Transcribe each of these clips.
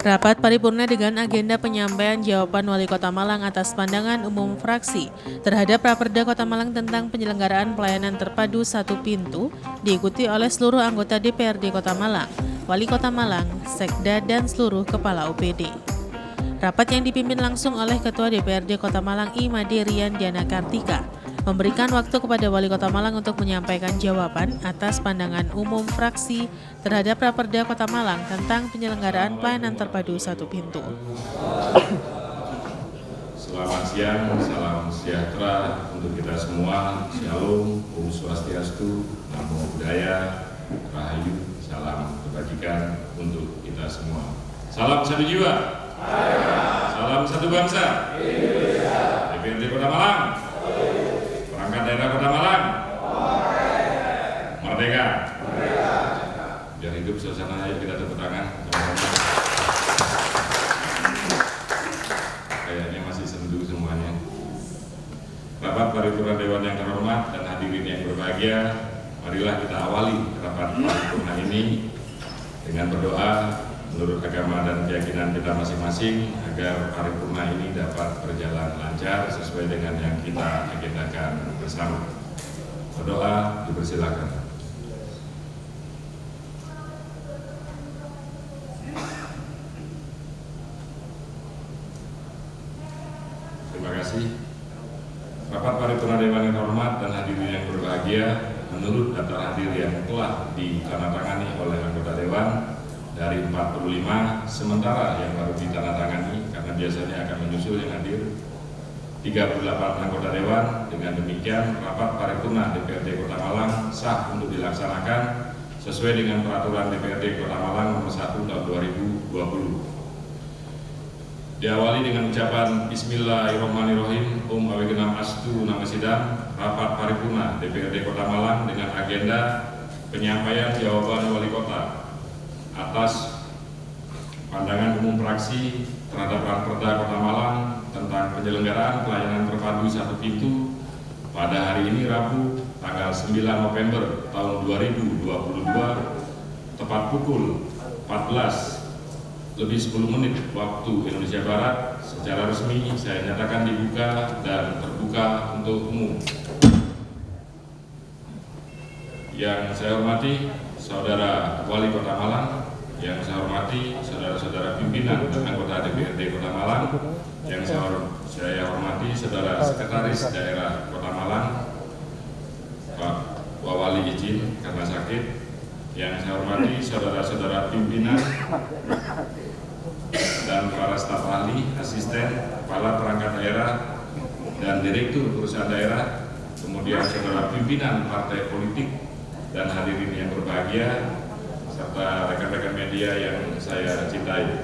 Rapat paripurna dengan agenda penyampaian jawaban Wali Kota Malang atas pandangan umum fraksi terhadap Raperda Kota Malang tentang penyelenggaraan pelayanan terpadu satu pintu diikuti oleh seluruh anggota DPRD Kota Malang, Wali Kota Malang, Sekda, dan seluruh kepala OPD. Rapat yang dipimpin langsung oleh Ketua DPRD Kota Malang Imade Rian Diana Kartika memberikan waktu kepada Wali Kota Malang untuk menyampaikan jawaban atas pandangan umum fraksi terhadap Raperda Kota Malang tentang penyelenggaraan pelayanan terpadu satu pintu. Selamat siang, salam sejahtera untuk kita semua. Shalom, Om Swastiastu, Namo Buddhaya, Rahayu, salam kebajikan untuk kita semua. Salam satu jiwa, salam satu bangsa. DPRD Kota Malang, perangkat daerah Kota Malang, merdeka. Biar hidup suasana, ayo kita tepuk tangan. Kayaknya masih sendu semuanya. Rapat paripurna Dewan yang terhormat dan hadirin yang berbahagia, marilah kita awali rapat paripurna ini dengan berdoa menurut agama dan keyakinan kita masing-masing agar paripurna ini dapat berjalan lancar sesuai dengan yang kita agendakan bersama. Berdoa, dipersilakan. Terima kasih. Rapat paripurna Dewan yang terhormat dan hadirin yang berbahagia, menurut daftar hadir yang telah ditandatangani oleh anggota Dewan dari 45, sementara yang baru ditandatangani karena biasanya akan menyusul yang hadir 38 anggota Dewan. Dengan demikian, rapat paripurna DPRD Kota Malang sah untuk dilaksanakan sesuai dengan peraturan DPRD Kota Malang nomor 1 tahun 2020. Diawali dengan ucapan Bismillahirrahmanirrahim, Om Awegenam Astu Namasidam. Rapat paripurna DPRD Kota Malang dengan agenda penyampaian jawaban Wali Kota atas pandangan umum fraksi terhadap Raperda Kota Malang tentang penyelenggaraan pelayanan terpadu satu pintu pada hari ini Rabu tanggal 9 November tahun 2022 tepat pukul 14:10 waktu Indonesia Barat. Secara resmi saya nyatakan dibuka dan terbuka untuk umum. Yang saya hormati Saudara Wali Kota Malang, yang saya hormati saudara-saudara pimpinan dan anggota DPRD Kota Malang, yang saya hormati Saudara Sekretaris Daerah Kota Malang, Pak Wawali izin karena sakit, yang saya hormati saudara-saudara pimpinan dan para staf ahli, asisten, kepala perangkat daerah, dan direktur perusahaan daerah, kemudian saudara pimpinan partai politik dan hadirin yang berbahagia, serta rekan-rekan media yang saya cintai.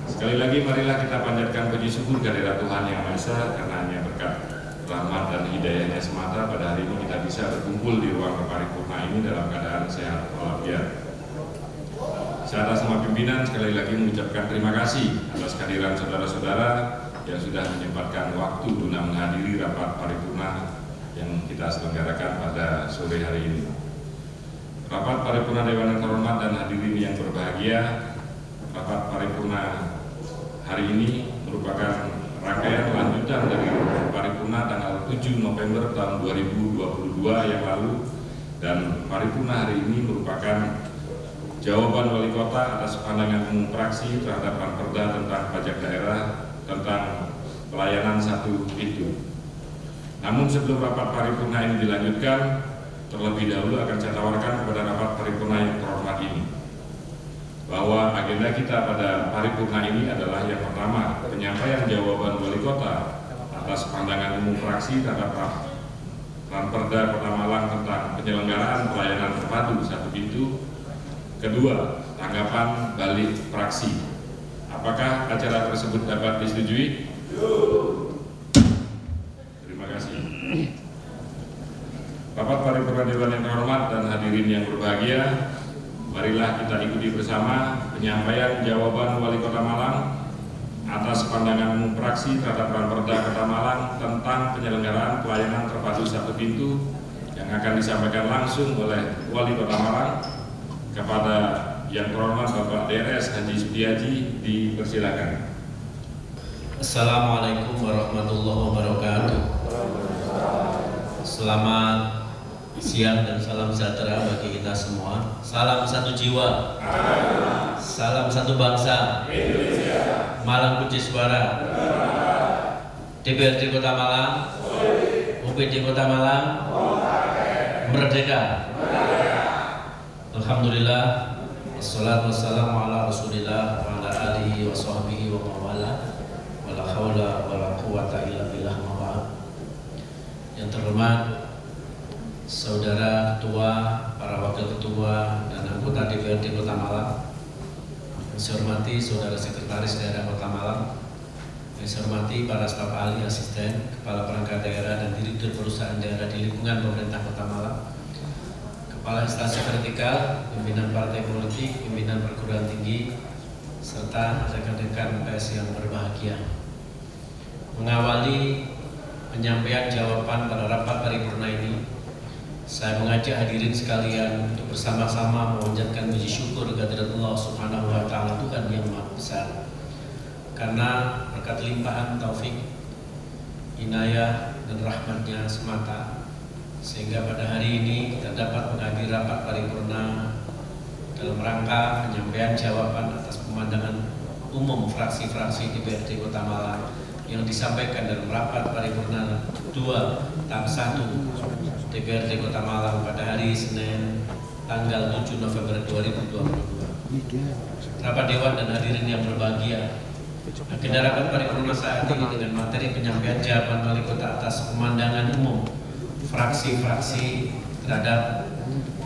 Sekali lagi marilah kita panjatkan puji syukur kehadirat Tuhan Yang Maha Esa, karena hanya berkat rahmat dan hidayahnya semata pada hari ini kita bisa berkumpul di ruang paripurna ini dalam keadaan sehat walafiat. Saya atas nama pimpinan sekali lagi mengucapkan terima kasih atas kehadiran saudara-saudara yang sudah menyempatkan waktu guna menghadiri rapat paripurna yang kita selenggarakan pada sore hari ini. Rapat paripurna Dewan yang terhormat dan hadirin yang berbahagia, rapat paripurna hari ini merupakan rangkaian lanjutan dari paripurna tanggal 7 November tahun 2022 yang lalu, dan paripurna hari ini merupakan jawaban Wali Kota atas pandangan umum fraksi terhadap Raperda tentang pajak daerah tentang pelayanan satu pintu. Namun sebelum rapat paripurna ini dilanjutkan, terlebih dahulu akan saya tawarkan kepada rapat paripurna yang terhormat ini bahwa agenda kita pada paripurna ini adalah yang pertama, penyampaian jawaban Wali Kota atas pandangan umum fraksi terhadap Raperda Kota Malang tentang penyelenggaraan pelayanan terpadu satu pintu. Kedua, tanggapan balik fraksi. Apakah acara tersebut dapat disetujui? Terima kasih. Rapat paripurna Dewan yang terhormat dan hadirin yang berbahagia, marilah kita ikuti bersama penyampaian jawaban Wali Kota Malang atas pandangan umum fraksi terhadap Raperda Kota Malang tentang penyelenggaraan pelayanan terpadu satu pintu yang akan disampaikan langsung oleh Wali Kota Malang kepada Yang terhormat Bapak DRS Haji Sutiaji, dipersilakan. Assalamualaikum warahmatullahi wabarakatuh. Selamat siang dan salam sejahtera bagi kita semua. Salam satu jiwa, salam satu bangsa. Malang Puji Suara, DPRD Kota Malang, UPD Kota Malang, merdeka. Alhamdulillah, wassalatu wassalamu ala rasulillah wa ala alihi wa sahbihi wa mawala. Wala haula wala quwata illa billah. Yang terhormat saudara ketua, para wakil ketua dan anggota DPRD Kota Malang, yang saya hormati saudara sekretaris daerah Kota Malang, yang saya hormati para staf ahli, asisten, kepala perangkat daerah dan direktur perusahaan daerah di lingkungan pemerintah Kota Malang, kepala instansi vertikal, pimpinan partai politik, pimpinan perguruan tinggi, serta rekan-rekan pers yang berbahagia. Mengawali penyampaian jawaban pada rapat paripurna ini, saya mengajak hadirin sekalian untuk bersama-sama memanjatkan puji syukur kehadirat Allah Subhanahu wa Ta'ala, Tuhan yang Maha Besar, karena berkat limpahan taufik, inayah dan rahmatnya semata, sehingga pada hari ini kita dapat menghadiri rapat paripurna dalam rangka penyampaian jawaban atas pemandangan umum fraksi-fraksi DPRD Kota Malang yang disampaikan dalam rapat paripurna 2/1 DPRD Kota Malang pada hari Senin tanggal 7 November 2022. Rapat Dewan dan hadirin yang berbahagia, agenda rapat paripurna saat ini dengan materi penyampaian jawaban Wali Kota atas pemandangan umum fraksi-fraksi terhadap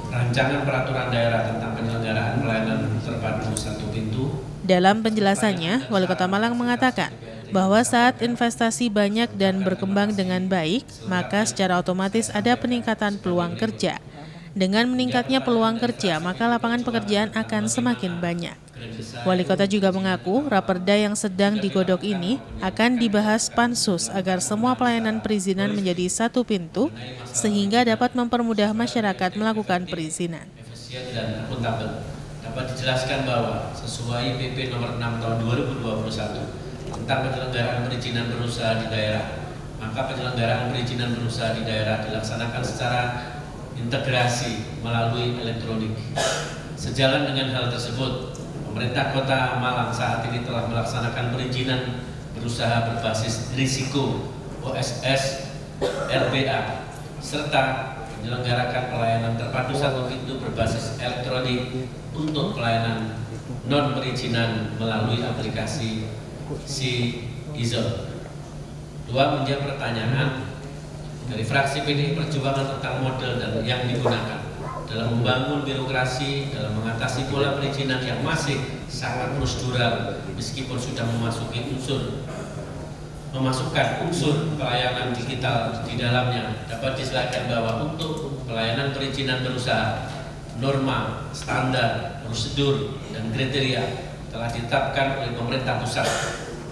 rancangan peraturan daerah tentang penyelenggaraan pelayanan terpadu satu pintu. Dalam penjelasannya, Wali Kota Malang mengatakan bahwa saat investasi banyak dan berkembang dengan baik, maka secara otomatis ada peningkatan peluang kerja. Dengan meningkatnya peluang kerja, maka lapangan pekerjaan akan semakin banyak. Wali Kota juga mengaku raperda yang sedang digodok ini akan dibahas pansus agar semua pelayanan perizinan menjadi satu pintu sehingga dapat mempermudah masyarakat melakukan perizinan. Efisien dan akuntabel. Dapat dijelaskan bahwa sesuai PP nomor 6 tahun 2021 tentang penyelenggaraan perizinan berusaha di daerah, maka penyelenggaraan perizinan berusaha di daerah dilaksanakan secara integrasi melalui elektronik. Sejalan dengan hal tersebut, pemerintah Kota Malang saat ini telah melaksanakan perizinan berusaha berbasis risiko OSS RBA serta menyelenggarakan pelayanan terpadu satu pintu berbasis elektronik untuk pelayanan non perizinan melalui aplikasi Si-Izon. Dua, menjawab pertanyaan dari fraksi PDI Perjuangan tentang model dan yang digunakan dalam membangun birokrasi, dalam mengatasi pola perizinan yang masih sangat prosedural meskipun sudah memasukkan unsur pelayanan digital di dalamnya. Dapat disilakan bahwa untuk pelayanan perizinan berusaha, norma, standar, prosedur, dan kriteria telah ditetapkan oleh pemerintah pusat.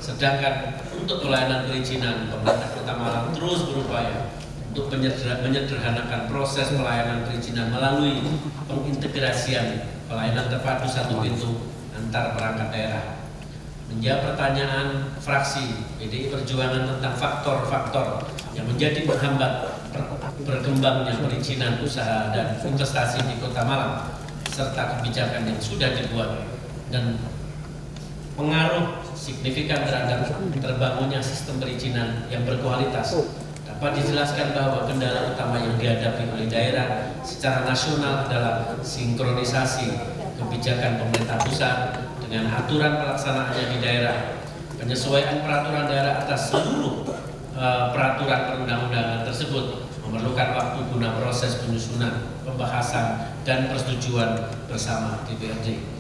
Sedangkan untuk pelayanan perizinan, pemerintah Kota Malang terus berupaya untuk menyederhanakan proses pelayanan perizinan melalui pengintegrasian pelayanan terpadu satu pintu antar perangkat daerah. Menjawab pertanyaan fraksi PDI Perjuangan tentang faktor-faktor yang menjadi penghambat berkembangnya perizinan usaha dan investasi di Kota Malang serta kebijakan yang sudah dibuat dan pengaruh signifikan terhadap terbangunnya sistem perizinan yang berkualitas, dapat dijelaskan bahwa kendala utama yang dihadapi oleh daerah secara nasional adalah sinkronisasi kebijakan pemerintah pusat dengan aturan pelaksanaannya di daerah, penyesuaian peraturan daerah atas seluruh peraturan perundang-undangan tersebut memerlukan waktu guna proses penyusunan, pembahasan, dan persetujuan bersama DPRD.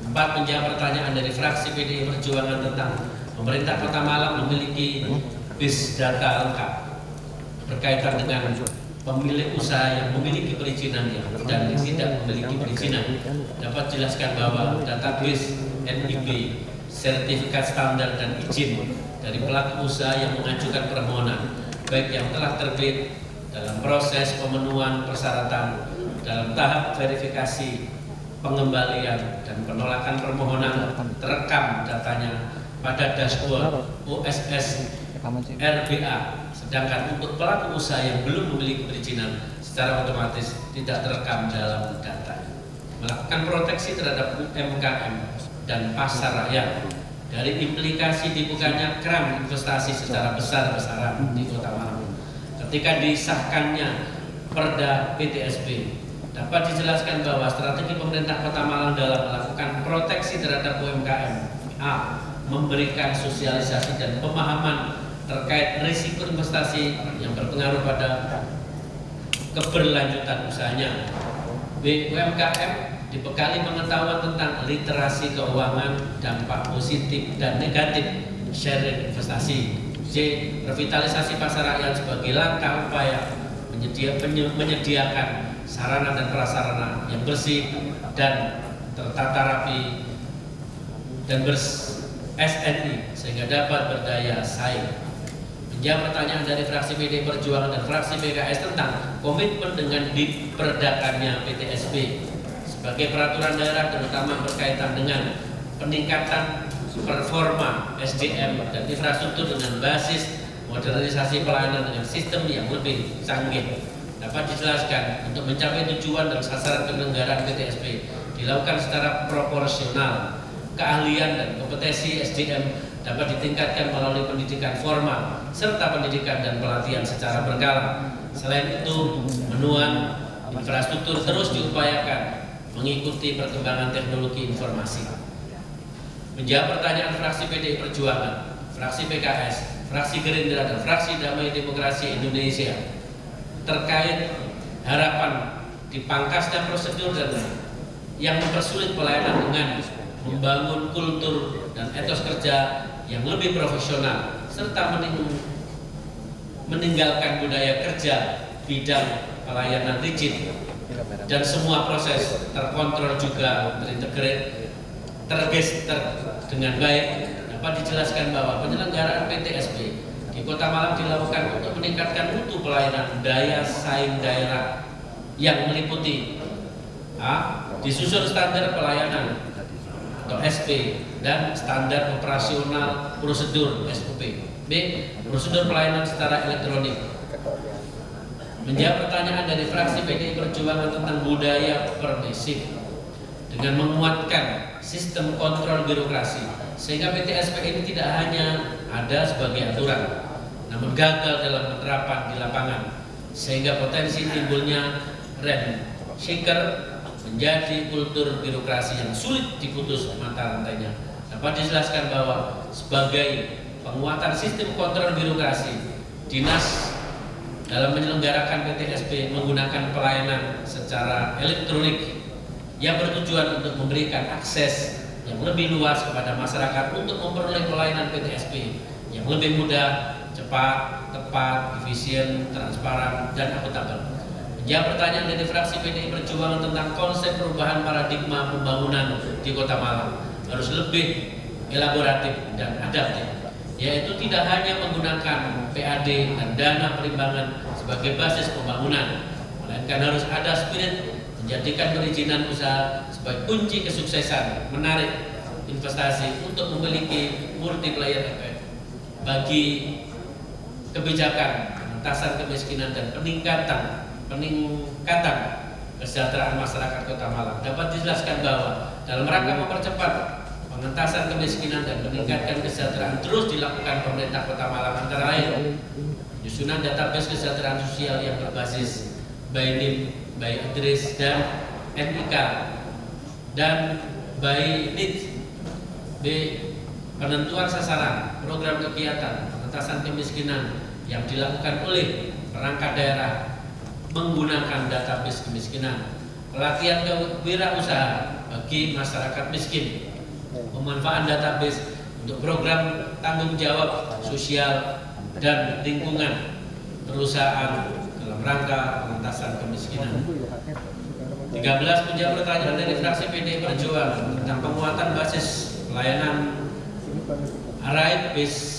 4, menjawab pertanyaan dari fraksi PDI Perjuangan tentang pemerintah Kota Malang memiliki base data lengkap berkaitan dengan pemilik usaha yang memiliki perizinan dan tidak memiliki perizinan. Dapat jelaskan bahwa database NIB, sertifikat standar dan izin dari pelaku usaha yang mengajukan permohonan, baik yang telah terbit dalam proses pemenuhan persyaratan, dalam tahap verifikasi, pengembalian, dan dan penolakan permohonan terekam datanya pada dashboard OSS RBA. Sedangkan untuk pelaku usaha yang belum memiliki perizinan secara otomatis tidak terekam dalam data. Melakukan proteksi terhadap UMKM dan pasar rakyat dari implikasi dibukanya keran investasi secara besar-besaran di Kota Malang. Ketika disahkannya Perda PTSB, dapat dijelaskan bahwa strategi pemerintah Kota Malang dalam melakukan proteksi terhadap UMKM: A. Memberikan sosialisasi dan pemahaman terkait risiko investasi yang berpengaruh pada keberlanjutan usahanya. B. UMKM dibekali pengetahuan tentang literasi keuangan, dampak positif dan negatif sharing investasi. C. Revitalisasi pasar rakyat sebagai langkah upaya menyediakan sarana dan prasarana yang bersih dan tertata rapi dan SNI sehingga dapat berdaya saing. Menjawab pertanyaan dari fraksi PDI Perjuangan dan fraksi PKS tentang komitmen dengan diperdakannya PTSB sebagai peraturan daerah, terutama berkaitan dengan peningkatan performa SDM dan infrastruktur dengan basis modernisasi pelayanan dengan sistem yang lebih canggih. Dapat dijelaskan untuk mencapai tujuan dan sasaran penyelenggaraan PTSB dilakukan secara proporsional. Keahlian dan kompetensi SDM dapat ditingkatkan melalui pendidikan formal serta pendidikan dan pelatihan secara berkala. Selain itu, menuan infrastruktur terus diupayakan mengikuti perkembangan teknologi informasi. Menjawab pertanyaan fraksi PDI Perjuangan, fraksi PKS, fraksi Gerindra dan fraksi Damai Demokrasi Indonesia terkait harapan dipangkasnya prosedur dan yang mempersulit pelayanan dengan membangun kultur dan etos kerja yang lebih profesional serta meninggalkan budaya kerja bidang pelayanan rigid dan semua proses terkontrol juga terregister dengan baik. Dapat dijelaskan bahwa penyelenggaraan PTSB di Kota Malang dilakukan untuk meningkatkan mutu pelayanan daya saing daerah yang meliputi: A. Disusun standar pelayanan atau SP dan standar operasional prosedur SOP. B. Prosedur pelayanan secara elektronik. Menjawab pertanyaan dari fraksi PDI Perjuangan tentang budaya permisif dengan menguatkan sistem kontrol birokrasi sehingga PTSB ini tidak hanya ada sebagai aturan namun gagal dalam penerapan di lapangan sehingga potensi timbulnya rent shaker menjadi kultur birokrasi yang sulit diputus mata rantainya. Dapat dijelaskan bahwa sebagai penguatan sistem kontrol birokrasi, dinas dalam menyelenggarakan PTSB menggunakan pelayanan secara elektronik yang bertujuan untuk memberikan akses yang lebih luas kepada masyarakat untuk memperoleh pelayanan PTSB yang lebih mudah, cepat, tepat, efisien, transparan, dan akuntabel. Menjawab pertanyaan dari fraksi PDI Perjuangan tentang konsep perubahan paradigma pembangunan di Kota Malang harus lebih elaboratif dan adaptif, yaitu tidak hanya menggunakan PAD dan dana perimbangan sebagai basis pembangunan, melainkan harus ada spirit menjadikan perizinan usaha sebagai kunci kesuksesan menarik investasi untuk memiliki multiplier effect bagi kebijakan pengentasan kemiskinan dan peningkatan kesejahteraan masyarakat Kota Malang. Dapat dijelaskan bahwa dalam rangka mempercepat pengentasan kemiskinan dan meningkatkan kesejahteraan terus dilakukan pemerintah Kota Malang, antara lain penyusunan database kesejahteraan sosial yang berbasis by name, by address dan NIK dan by need. B. Penentuan sasaran program kegiatan pengentasan kemiskinan yang dilakukan oleh perangkat daerah menggunakan database kemiskinan. Pelatihan kewirausahaan bagi masyarakat miskin, pemanfaatan database untuk program tanggung jawab sosial dan lingkungan perusahaan dalam rangka pengentasan kemiskinan. 13. Menjawab pertanyaan dari fraksi PDI Perjuangan tentang penguatan basis pelayanan right based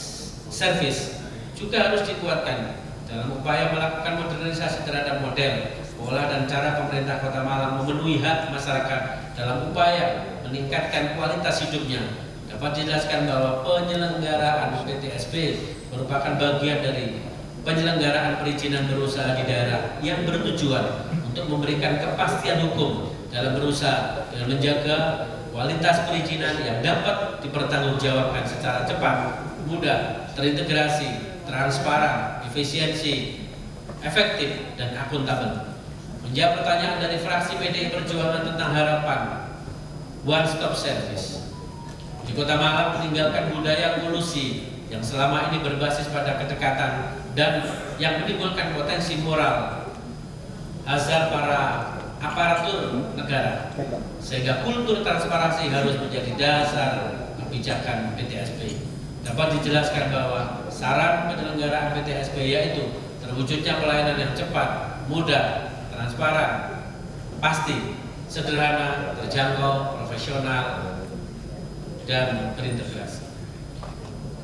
service juga harus dikuatkan dalam upaya melakukan modernisasi terhadap model, pola dan cara pemerintah Kota Malang memenuhi hak masyarakat dalam upaya meningkatkan kualitas hidupnya, dapat dijelaskan bahwa penyelenggaraan PTSP merupakan bagian dari penyelenggaraan perizinan berusaha di daerah yang bertujuan untuk memberikan kepastian hukum dalam berusaha dengan menjaga kualitas perizinan yang dapat dipertanggungjawabkan secara cepat, mudah, terintegrasi, transparan, efisiensi, efektif, dan akuntabel. Menjawab pertanyaan dari fraksi PDI Perjuangan tentang harapan one stop service di Kota Malang meninggalkan budaya kolusi yang selama ini berbasis pada kedekatan dan yang menimbulkan potensi moral azal para aparatur negara, sehingga kultur transparansi harus menjadi dasar kebijakan PTSP. Dapat dijelaskan bahwa saran penyelenggaraan PTSP yaitu terwujudnya pelayanan yang cepat, mudah, transparan, pasti, sederhana, terjangkau, profesional, dan berintegrasi.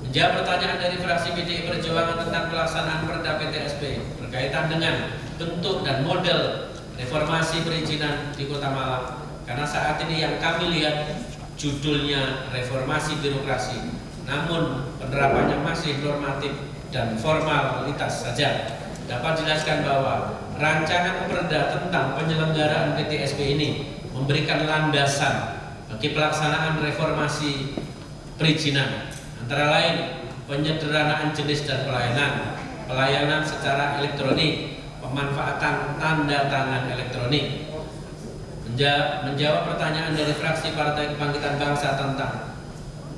Menjawab pertanyaan dari fraksi PDI Perjuangan tentang pelaksanaan Perda PTSP berkaitan dengan bentuk dan model reformasi perizinan di Kota Malang, karena saat ini yang kami lihat judulnya reformasi birokrasi, namun penerapannya masih normatif dan formalitas saja. Dapat dijelaskan bahwa rancangan Perda tentang penyelenggaraan PTSP ini memberikan landasan bagi pelaksanaan reformasi perizinan, antara lain penyederhanaan jenis dan pelayanan secara elektronik, pemanfaatan tanda tangan elektronik. Menjawab pertanyaan dari fraksi Partai Kebangkitan Bangsa tentang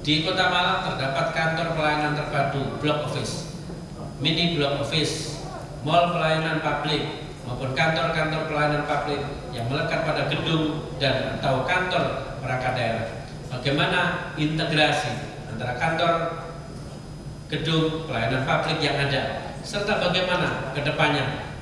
di Kota Malang terdapat kantor pelayanan terpadu block office, mini block office, mall pelayanan publik maupun kantor-kantor pelayanan publik yang melekat pada gedung dan atau kantor perangkat daerah. Bagaimana integrasi antara kantor, gedung, pelayanan publik yang ada, serta bagaimana ke depannya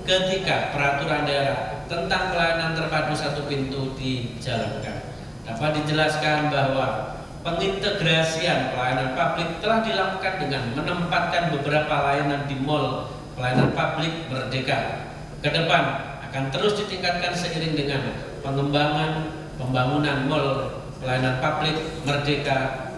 ketika peraturan daerah tentang pelayanan terpadu satu pintu dijalankan. Dapat dijelaskan bahwa pengintegrasian pelayanan publik telah dilakukan dengan menempatkan beberapa layanan di mall pelayanan publik Merdeka. Ke depan akan terus ditingkatkan seiring dengan pembangunan mall pelayanan publik Merdeka,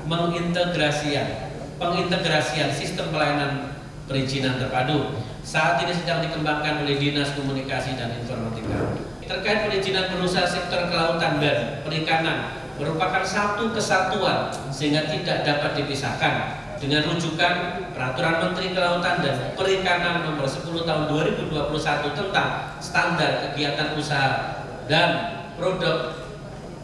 pengintegrasian sistem pelayanan perizinan terpadu. Saat ini sedang dikembangkan oleh Dinas Komunikasi dan Informatika. Terkait perizinan berusaha sektor kelautan dan perikanan merupakan satu kesatuan sehingga tidak dapat dipisahkan. Dengan rujukan Peraturan Menteri Kelautan dan Perikanan Nomor 10 Tahun 2021 tentang standar kegiatan usaha dan produk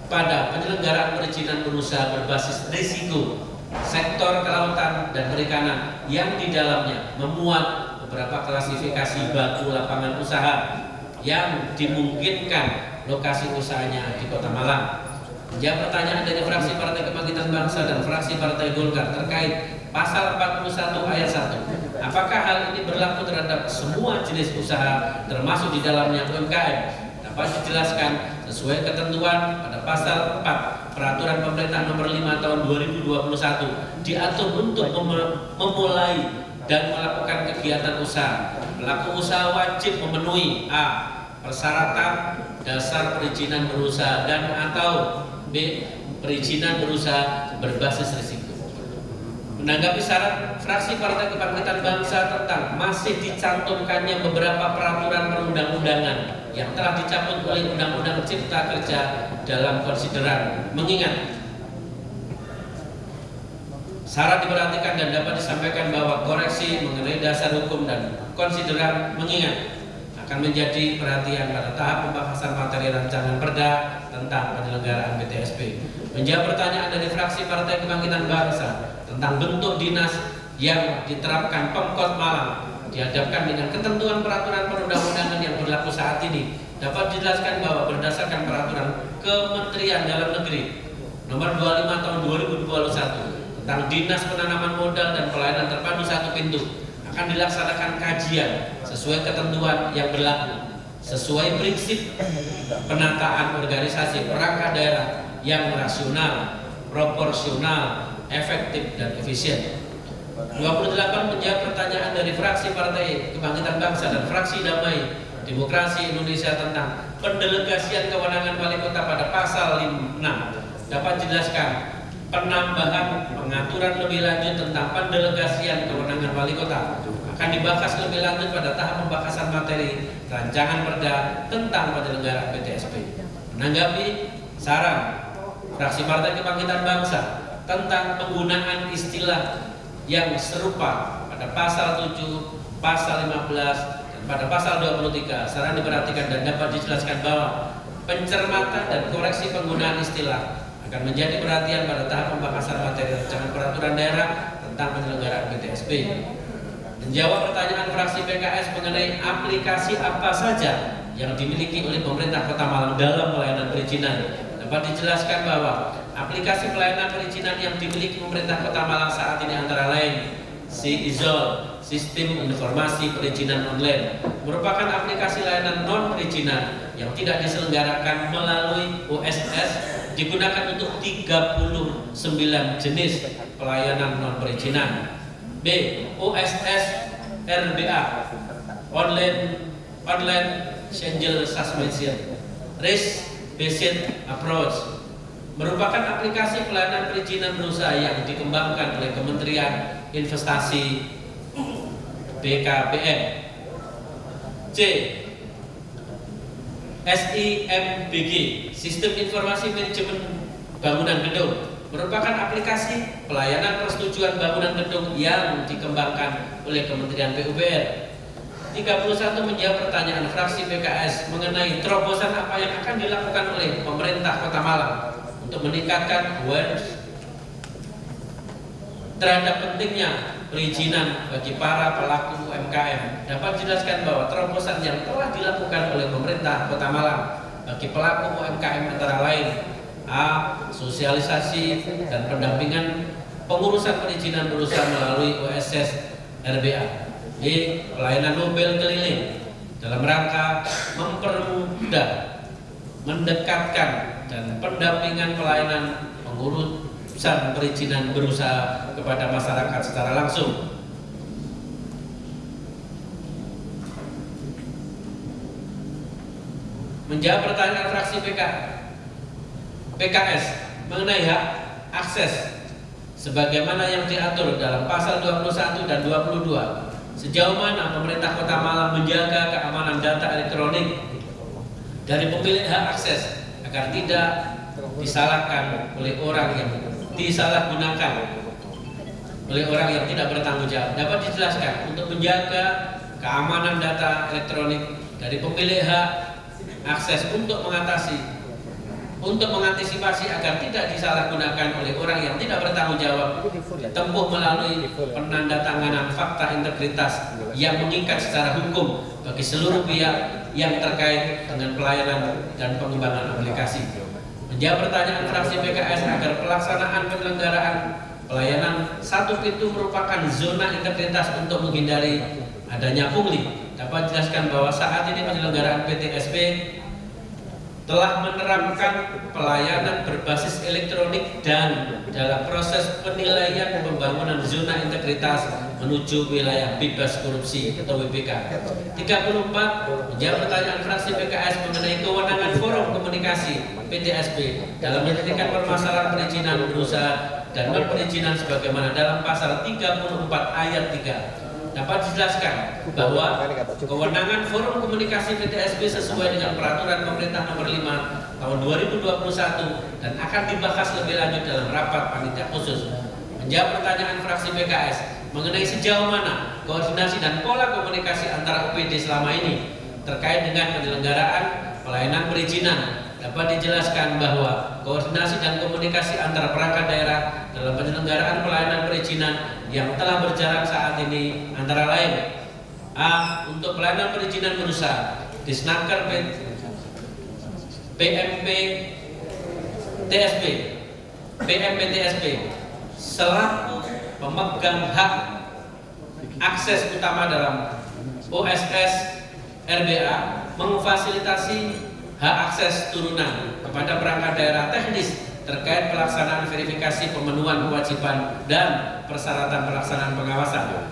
pada penyelenggaraan perizinan berusaha berbasis risiko sektor kelautan dan perikanan yang di dalamnya memuat beberapa klasifikasi baku lapangan usaha yang dimungkinkan lokasi usahanya di Kota Malang. Menjawab pertanyaan dari fraksi Partai Kebangkitan Bangsa dan fraksi Partai Golkar terkait Pasal 41 ayat 1. Apakah hal ini berlaku terhadap semua jenis usaha termasuk di dalamnya UMKM? Dapat dijelaskan sesuai ketentuan pada Pasal 4 Peraturan Pemerintah Nomor 5 Tahun 2021 diatur untuk memulai dan melakukan kegiatan usaha. Pelaku usaha wajib memenuhi A. Persyaratan dasar perizinan berusaha dan atau B. Perizinan berusaha berbasis risiko. Menanggapi saran fraksi Partai Kebangkitan Bangsa tentang masih dicantumkannya beberapa peraturan perundang-undangan yang telah dicabut oleh Undang-Undang Cipta Kerja dalam konsideran, mengingat syarat diperhatikan dan dapat disampaikan bahwa koreksi mengenai dasar hukum dan konsideran mengingat akan menjadi perhatian pada tahap pembahasan materi rancangan Perda tentang penyelenggaraan PTSP. Menjawab pertanyaan dari fraksi Partai Kebangkitan Bangsa tentang bentuk dinas yang diterapkan Pemkot Malang dihadapkan dengan ketentuan peraturan perundang-undangan yang berlaku saat ini, dapat dijelaskan bahwa berdasarkan peraturan Kementerian Dalam Negeri Nomor 25 Tahun 2021 tentang Dinas Penanaman Modal dan Pelayanan Terpadu Satu Pintu akan dilaksanakan kajian sesuai ketentuan yang berlaku, sesuai prinsip penataan organisasi perangkat daerah yang rasional, proporsional, efektif dan efisien. 28 menjawab pertanyaan dari fraksi Partai Kebangkitan Bangsa dan fraksi Damai Demokrasi Indonesia tentang pendelegasian kewenangan wali kota pada pasal 6 dapat dijelaskan penambahan pengaturan lebih lanjut tentang pendelegasian kewenangan wali kota akan dibahas lebih lanjut pada tahap pembahasan materi rancangan perda tentang penyelenggaraan PTSP. Menanggapi saran fraksi Partai Kebangkitan Bangsa tentang penggunaan istilah yang serupa pada pasal 7, pasal 15, dan pada pasal 23, saran diperhatikan dan dapat dijelaskan bahwa pencermatan dan koreksi penggunaan istilah akan menjadi perhatian pada tahap pembahasan materi rancangan peraturan daerah tentang penyelenggaraan PTSP. Menjawab pertanyaan fraksi PKS mengenai aplikasi apa saja yang dimiliki oleh pemerintah Kota Malang dalam pelayanan perizinan, dapat dijelaskan bahwa aplikasi pelayanan perizinan yang dimiliki pemerintah Kota Malang saat ini antara lain SIIZOL, Sistem Informasi Perizinan Online, merupakan aplikasi layanan non-perizinan yang tidak diselenggarakan melalui OSS, digunakan untuk 39 jenis pelayanan non-perizinan. B. OSS RBA, Online Single Suspension Risk Based Approach, merupakan aplikasi pelayanan perizinan berusaha yang dikembangkan oleh Kementerian Investasi BKPM. C. SIMBG, Sistem Informasi Manajemen Bangunan Gedung, merupakan aplikasi pelayanan persetujuan bangunan gedung yang dikembangkan oleh Kementerian PUPR. 31 menjawab pertanyaan fraksi PKS mengenai terobosan apa yang akan dilakukan oleh pemerintah Kota Malang untuk meningkatkan awareness terhadap pentingnya perizinan bagi para pelaku UMKM. Dapat dijelaskan bahwa terobosan yang telah dilakukan oleh pemerintah Kota Malang bagi pelaku UMKM antara lain: A. Sosialisasi dan pendampingan pengurusan perizinan berusaha melalui OSS RBA. B. Pelayanan mobil keliling dalam rangka mempermudah, mendekatkan dan pendampingan pelayanan pengurusan perizinan berusaha kepada masyarakat secara langsung. Menjawab pertanyaan fraksi PKS mengenai hak akses sebagaimana yang diatur dalam pasal 21 dan 22, sejauh mana pemerintah Kota Malang menjaga keamanan data elektronik dari pemilik hak akses agar tidak disalahkan oleh orang yang disalahgunakan oleh orang yang tidak bertanggung jawab. Dapat dijelaskan untuk menjaga keamanan data elektronik dari pemilik hak akses untuk mengantisipasi agar tidak disalahgunakan oleh orang yang tidak bertanggung jawab, tempuh melalui penandatanganan fakta integritas yang mengikat secara hukum bagi seluruh pihak yang terkait dengan pelayanan dan pengembangan aplikasi. Menjawab pertanyaan fraksi PKS agar pelaksanaan penyelenggaraan pelayanan satu pintu merupakan zona integritas untuk menghindari adanya pungli, dapat dijelaskan bahwa saat ini penyelenggaraan PTSP telah menerapkan pelayanan berbasis elektronik dan dalam proses penilaian pembangunan zona integritas menuju wilayah bebas korupsi atau WBK. 34 menjawab pertanyaan fraksi PKS mengenai kewenangan Forum Komunikasi PTSP dalam menyelesaikan permasalahan perizinan berusaha dan non-perizinan sebagaimana dalam pasal 34 ayat 3. Dapat dijelaskan bahwa kewenangan Forum Komunikasi PTSP sesuai dengan peraturan pemerintah nomor 5 tahun 2021 dan akan dibahas lebih lanjut dalam rapat panitia khusus. Menjawab pertanyaan fraksi PKS mengenai sejauh mana koordinasi dan pola komunikasi antara UPD selama ini terkait dengan penyelenggaraan pelayanan perizinan, dapat dijelaskan bahwa koordinasi dan komunikasi antara perangkat daerah dalam penyelenggaraan pelayanan perizinan yang telah berjalan saat ini antara lain: A. Untuk pelayanan perizinan berusaha, Disnaker PMPTSP selaku pemegang hak akses utama dalam OSS RBA memfasilitasi hak akses turunan kepada perangkat daerah teknis terkait pelaksanaan verifikasi pemenuhan kewajiban dan persyaratan pelaksanaan pengawasan.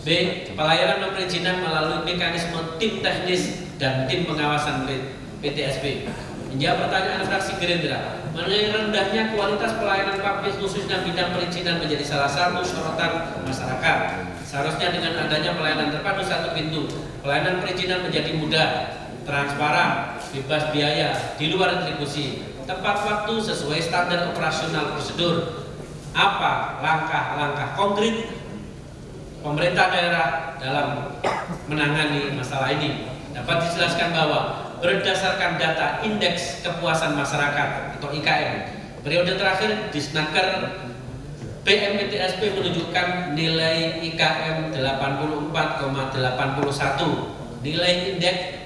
B. Pelayanan non-perizinan melalui mekanisme tim teknis dan tim pengawasan PTSP. Menjawab pertanyaan fraksi Gerindra mengenai rendahnya kualitas pelayanan publik khususnya bidang perizinan menjadi salah satu sorotan masyarakat. Seharusnya dengan adanya pelayanan terpadu satu pintu, pelayanan perizinan menjadi mudah, transparan, bebas biaya, di luar retribusi, tepat waktu sesuai standar operasional prosedur. Apa langkah-langkah konkret pemerintah daerah dalam menangani masalah ini? Dapat dijelaskan bahwa berdasarkan data Indeks Kepuasan Masyarakat atau IKM, periode terakhir Disnaker PMPTSP menunjukkan nilai IKM 84,81, nilai indeks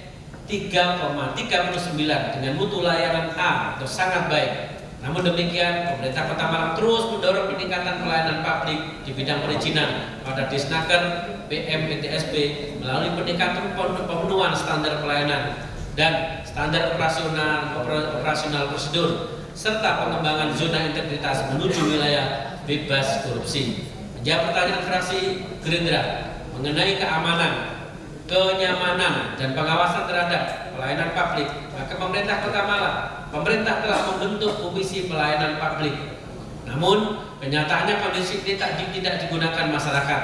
3,39 dengan mutu layanan A atau sangat baik. Namun demikian, pemerintah Kota Malang terus mendorong peningkatan pelayanan publik di bidang perizinan pada Disnaker PMPTSP melalui peningkatan pemenuhan standar pelayanan dan standar operasional prosedur serta pengembangan zona integritas menuju wilayah bebas korupsi. Menjawab pertanyaan fraksi Gerindra mengenai keamanan, kenyamanan dan pengawasan terhadap pelayanan publik, maka pemerintah Kota Malang, pemerintah telah membentuk Komisi Pelayanan Publik. Namun kenyataannya kondisi ini tidak digunakan masyarakat.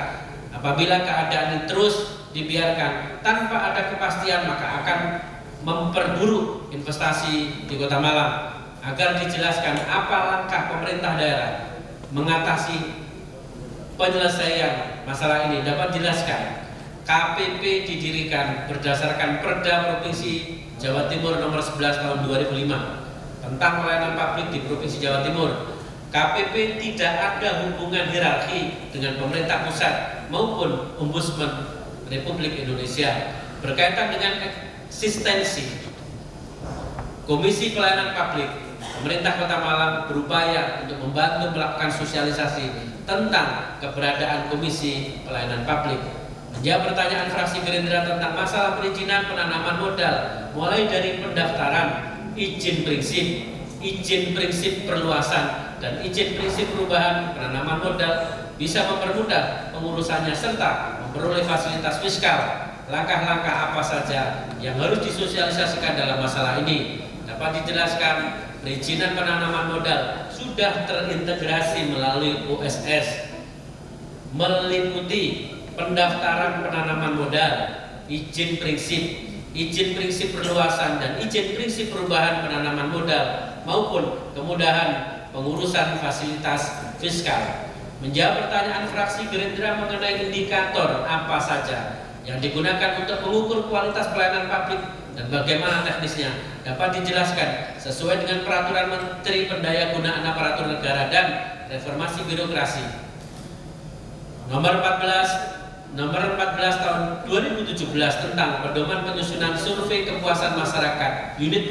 Apabila keadaan ini terus dibiarkan tanpa ada kepastian, maka akan memperburuk investasi di Kota Malang. Agar dijelaskan apa langkah pemerintah daerah mengatasi penyelesaian masalah ini, dapat dijelaskan. KPP didirikan berdasarkan Perda Provinsi Jawa Timur nomor 11 tahun 2005 tentang pelayanan publik di Provinsi Jawa Timur. KPP tidak ada hubungan hierarki dengan pemerintah pusat maupun Ombudsman Republik Indonesia. Berkaitan dengan eksistensi Komisi Pelayanan Publik, pemerintah Kota Malang berupaya untuk membantu melakukan sosialisasi tentang keberadaan Komisi Pelayanan Publik. Menjawab pertanyaan fraksi Gerindra tentang masalah perizinan penanaman modal, mulai dari pendaftaran, izin prinsip perluasan, dan izin prinsip perubahan penanaman modal bisa mempermudah pengurusannya serta memperoleh fasilitas fiskal. Langkah-langkah apa saja yang harus disosialisasikan dalam masalah ini? Dapat dijelaskan, perizinan penanaman modal sudah terintegrasi melalui OSS, meliputi pendaftaran penanaman modal, izin prinsip perluasan, dan izin prinsip perubahan penanaman modal maupun kemudahan pengurusan fasilitas fiskal. Menjawab pertanyaan fraksi Gerindra mengenai indikator apa saja yang digunakan untuk mengukur kualitas pelayanan publik dan bagaimana teknisnya, dapat dijelaskan sesuai dengan Peraturan Menteri Pendayagunaan Aparatur Negara dan Reformasi Birokrasi nomor 14 tahun 2017 tentang pedoman penyusunan survei kepuasan masyarakat unit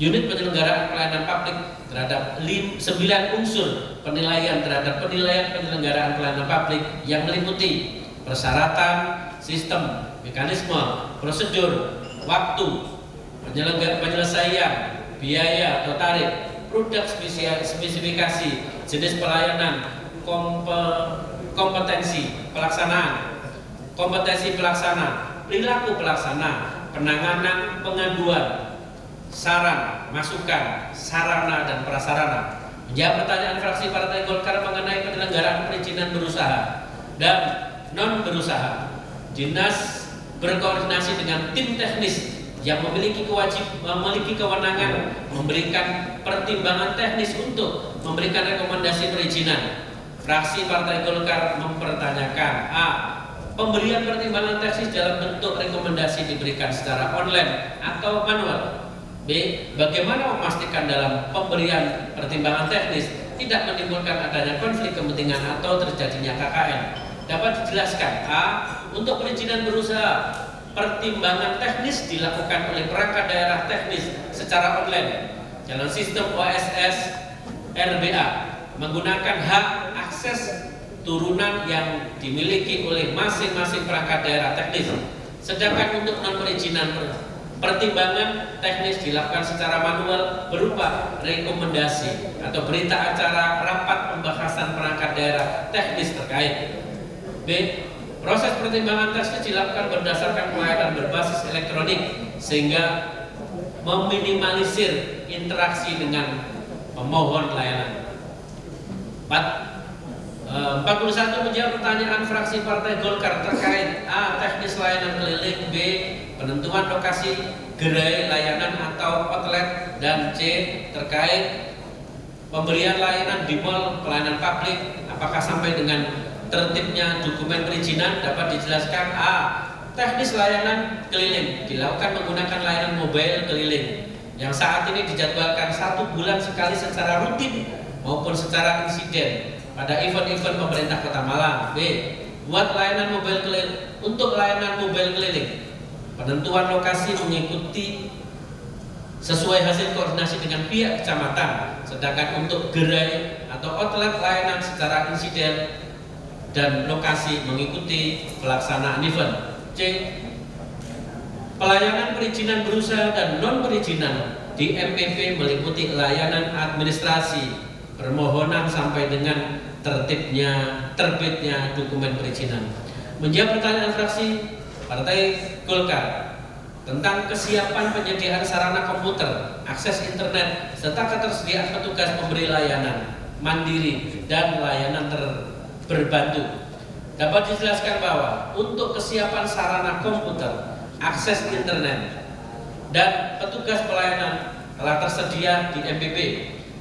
penyelenggaraan pelayanan publik terhadap 9 unsur penilaian terhadap penilaian penyelenggaraan pelayanan publik yang meliputi persyaratan, sistem, mekanisme, prosedur, waktu, penyelesaian, biaya atau tarif, produk spesifikasi, jenis pelayanan, kompetensi pelaksana, perilaku pelaksana, penanganan pengaduan, saran, masukan, sarana dan prasarana. Menjawab pertanyaan fraksi Partai Golkar mengenai penyelenggaraan perizinan berusaha dan non berusaha, Dinas berkoordinasi dengan tim teknis yang memiliki kewenangan memberikan pertimbangan teknis untuk memberikan rekomendasi perizinan. Fraksi Partai Golkar mempertanyakan: A. Pemberian pertimbangan teknis dalam bentuk rekomendasi diberikan secara online atau manual. B. Bagaimana memastikan dalam pemberian pertimbangan teknis tidak menimbulkan adanya konflik kepentingan atau terjadinya KKN? Dapat dijelaskan: A. Untuk perizinan berusaha, pertimbangan teknis dilakukan oleh perangkat daerah teknis secara online dalam sistem OSS RBA menggunakan hak akses turunan yang dimiliki oleh masing-masing perangkat daerah teknis. Sedangkan untuk non perizinan, pertimbangan teknis dilakukan secara manual berupa rekomendasi atau berita acara rapat pembahasan perangkat daerah teknis terkait. B. Proses pertimbangan teknis dilakukan berdasarkan pelayanan berbasis elektronik sehingga meminimalisir berinteraksi dengan pemohon layanan. 41 menjawab pertanyaan fraksi Partai Golkar terkait A. Teknis layanan keliling, B. Penentuan lokasi gerai layanan atau outlet, dan C. Terkait pemberian layanan di mal pelayanan publik, apakah sampai dengan tertibnya dokumen perizinan. Dapat dijelaskan. A. Teknis layanan keliling dilakukan menggunakan layanan mobile keliling yang saat ini dijadwalkan 1 bulan sekali secara rutin maupun secara insiden pada event-event pemerintah Kota Malang. B. Buat layanan mobile keliling. Untuk layanan mobile keliling, penentuan lokasi mengikuti sesuai hasil koordinasi dengan pihak kecamatan, sedangkan untuk gerai atau outlet layanan secara insiden dan lokasi mengikuti pelaksanaan event. C. Pelayanan perizinan berusaha dan non perizinan di MPP meliputi layanan administrasi, permohonan sampai dengan terbitnya dokumen perizinan. Menjawab pertanyaan fraksi Partai Golkar tentang kesiapan penyediaan sarana komputer, akses internet, serta ketersediaan petugas pemberi layanan mandiri dan layanan berbantu. Dapat dijelaskan bahwa untuk kesiapan sarana komputer, akses internet, dan petugas pelayanan telah tersedia di MPP,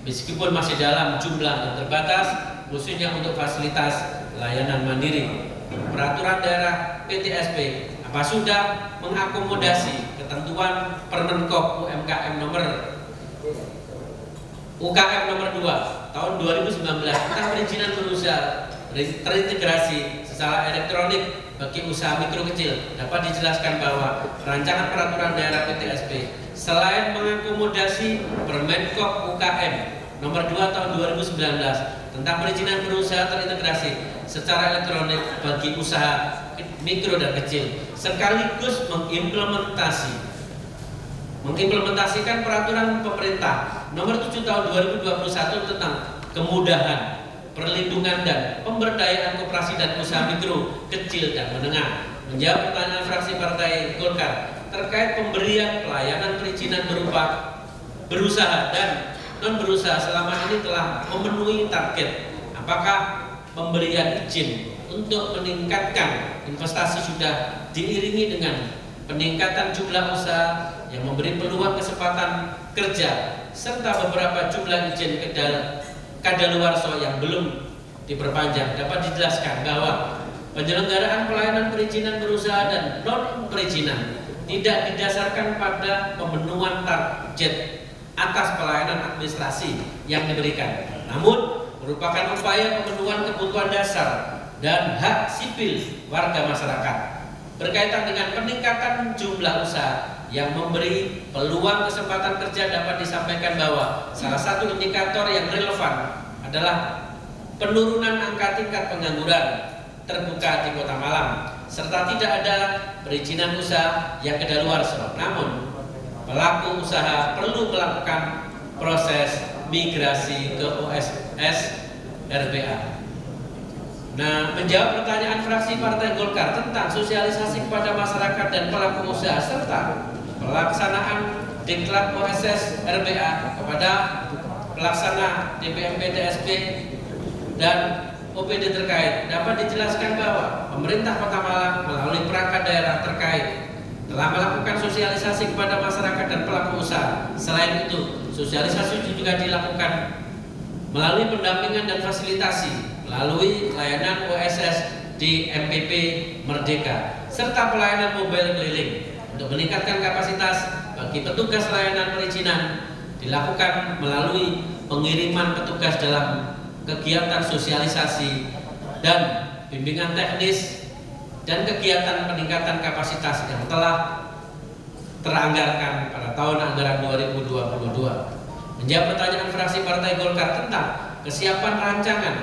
meskipun masih dalam jumlah yang terbatas, khususnya untuk fasilitas layanan mandiri. Peraturan daerah PTSP apa sudah mengakomodasi ketentuan Permenkop UMKM nomor 2 tahun 2019 tentang perizinan berusaha terintegrasi secara elektronik bagi usaha mikro kecil. Dapat dijelaskan bahwa rancangan peraturan daerah PTSP selain mengakomodasi Permenkop UKM nomor 2 tahun 2019 tentang perizinan berusaha terintegrasi secara elektronik bagi usaha mikro dan kecil, sekaligus mengimplementasikan peraturan pemerintah nomor 7 tahun 2021 tentang kemudahan, perlindungan dan pemberdayaan koperasi dan usaha mikro, kecil dan menengah. Menjawab pertanyaan fraksi Partai Golkar terkait pemberian pelayanan perizinan berupa berusaha dan non berusaha selama ini telah memenuhi target. Apakah pemberian izin untuk meningkatkan investasi sudah diiringi dengan peningkatan jumlah usaha yang memberi peluang kesempatan kerja, serta beberapa jumlah izin kadaluarsa yang belum diperpanjang? Dapat dijelaskan bahwa penyelenggaraan pelayanan perizinan berusaha dan non perizinan tidak didasarkan pada pemenuhan target atas pelayanan administrasi yang diberikan, namun merupakan upaya pemenuhan kebutuhan dasar dan hak sipil warga masyarakat berkaitan dengan peningkatan jumlah usaha yang memberi peluang kesempatan kerja. Dapat disampaikan bahwa salah satu indikator yang relevan adalah penurunan angka tingkat pengangguran terbuka di Kota Malang, serta tidak ada perizinan usaha yang kadaluarsa. Namun pelaku usaha perlu melakukan proses migrasi ke OSS RBA. Nah, menjawab pertanyaan fraksi Partai Golkar tentang sosialisasi kepada masyarakat dan pelaku usaha serta pelaksanaan diklat OSS RBA kepada pelaksana DPM PTSP dan OPD terkait, dapat dijelaskan bahwa pemerintah Kota Malang melalui perangkat daerah terkait telah melakukan sosialisasi kepada masyarakat dan pelaku usaha. Selain itu, sosialisasi juga dilakukan melalui pendampingan dan fasilitasi melalui layanan OSS di MPP Merdeka serta pelayanan mobile keliling. Untuk meningkatkan kapasitas bagi petugas layanan perizinan dilakukan melalui pengiriman petugas dalam kegiatan sosialisasi dan bimbingan teknis dan kegiatan peningkatan kapasitas yang telah teranggarkan pada tahun anggaran 2022. Menjawab pertanyaan fraksi Partai Golkar tentang kesiapan rancangan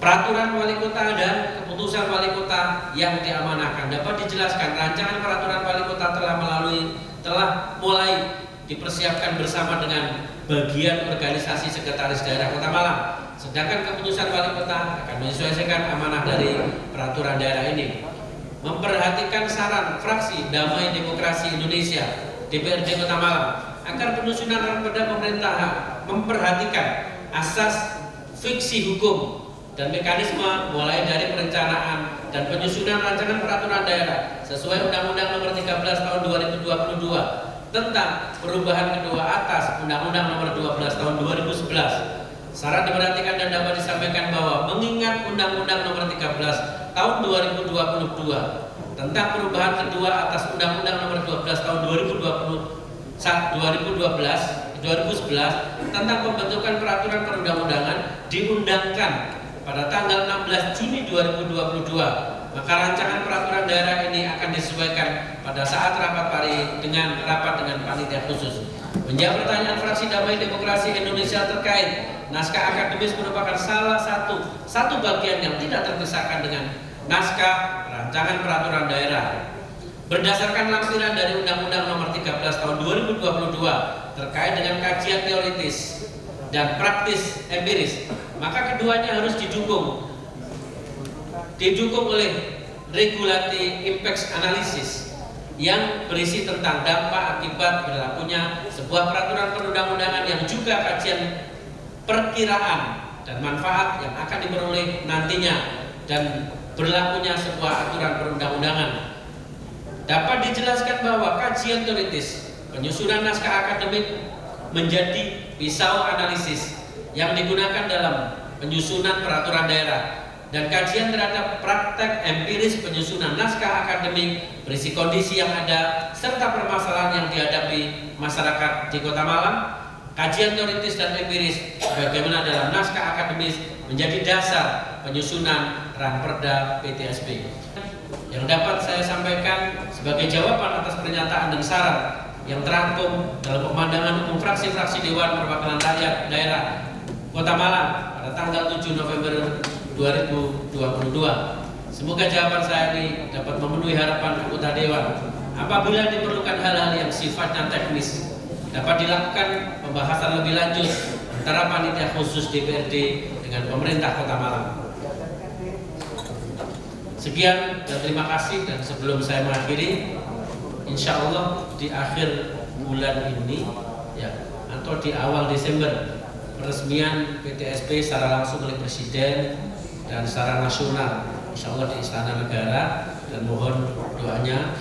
peraturan wali kota dan keputusan wali kota yang diamanahkan, dapat dijelaskan rancangan peraturan wali kota telah mulai dipersiapkan bersama dengan bagian organisasi sekretaris daerah Kota Malang. Sedangkan keputusan wali kota akan menyesuaikan amanah dari peraturan daerah ini. Memperhatikan saran fraksi Damai Demokrasi Indonesia DPRD Kota Malang, agar penyusunan Raperda pemerintahan memperhatikan asas fiksi hukum dan mekanisme mulai dari perencanaan dan penyusunan rancangan peraturan daerah sesuai Undang-Undang Nomor 13 Tahun 2022 tentang perubahan kedua atas Undang-Undang Nomor 12 Tahun 2011. Syarat diperhatikan dan dapat disampaikan bahwa mengingat Undang-Undang Nomor 13 Tahun 2022 tentang perubahan kedua atas Undang-Undang Nomor 12 Tahun 2011 tentang pembentukan peraturan perundang-undangan diundangkan pada tanggal 16 Juni 2022, maka rancangan peraturan daerah ini akan disesuaikan pada saat rapat dengan panitia khusus. Menjawab pertanyaan fraksi Damai Demokrasi Indonesia terkait naskah akademis merupakan salah satu bagian yang tidak terpisahkan dengan naskah rancangan peraturan daerah. Berdasarkan lampiran dari Undang-Undang Nomor 13 Tahun 2022 terkait dengan kajian teoritis dan praktis empiris, maka keduanya harus didukung oleh regulatory impact analysis yang berisi tentang dampak akibat berlakunya sebuah peraturan perundang-undangan yang juga kajian perkiraan dan manfaat yang akan diperoleh nantinya dan berlakunya sebuah aturan perundang-undangan. Dapat dijelaskan bahwa kajian teoritis penyusunan naskah akademik menjadi pisau analisis yang digunakan dalam penyusunan peraturan daerah, dan kajian terhadap praktek empiris penyusunan naskah akademik berisi kondisi yang ada serta permasalahan yang dihadapi masyarakat di Kota Malang. Kajian teoritis dan empiris bagaimana dalam naskah akademis menjadi dasar penyusunan Raperda PTSP. Yang dapat saya sampaikan sebagai jawaban atas pernyataan dan saran yang terangkum dalam pemandangan umum fraksi-fraksi Dewan Perwakilan Rakyat Daerah Kota Malang pada tanggal 7 November 2022. Semoga jawaban saya ini dapat memenuhi harapan anggota Dewan. Apabila diperlukan hal-hal yang sifatnya teknis, dapat dilakukan pembahasan lebih lanjut antara panitia khusus DPRD dengan pemerintah Kota Malang. Sekian dan terima kasih, dan sebelum saya mengakhiri, insya Allah di akhir bulan ini ya, atau di awal Desember, peresmian PTSP secara langsung oleh Presiden dan secara nasional insya Allah di Istana Negara, dan mohon doanya.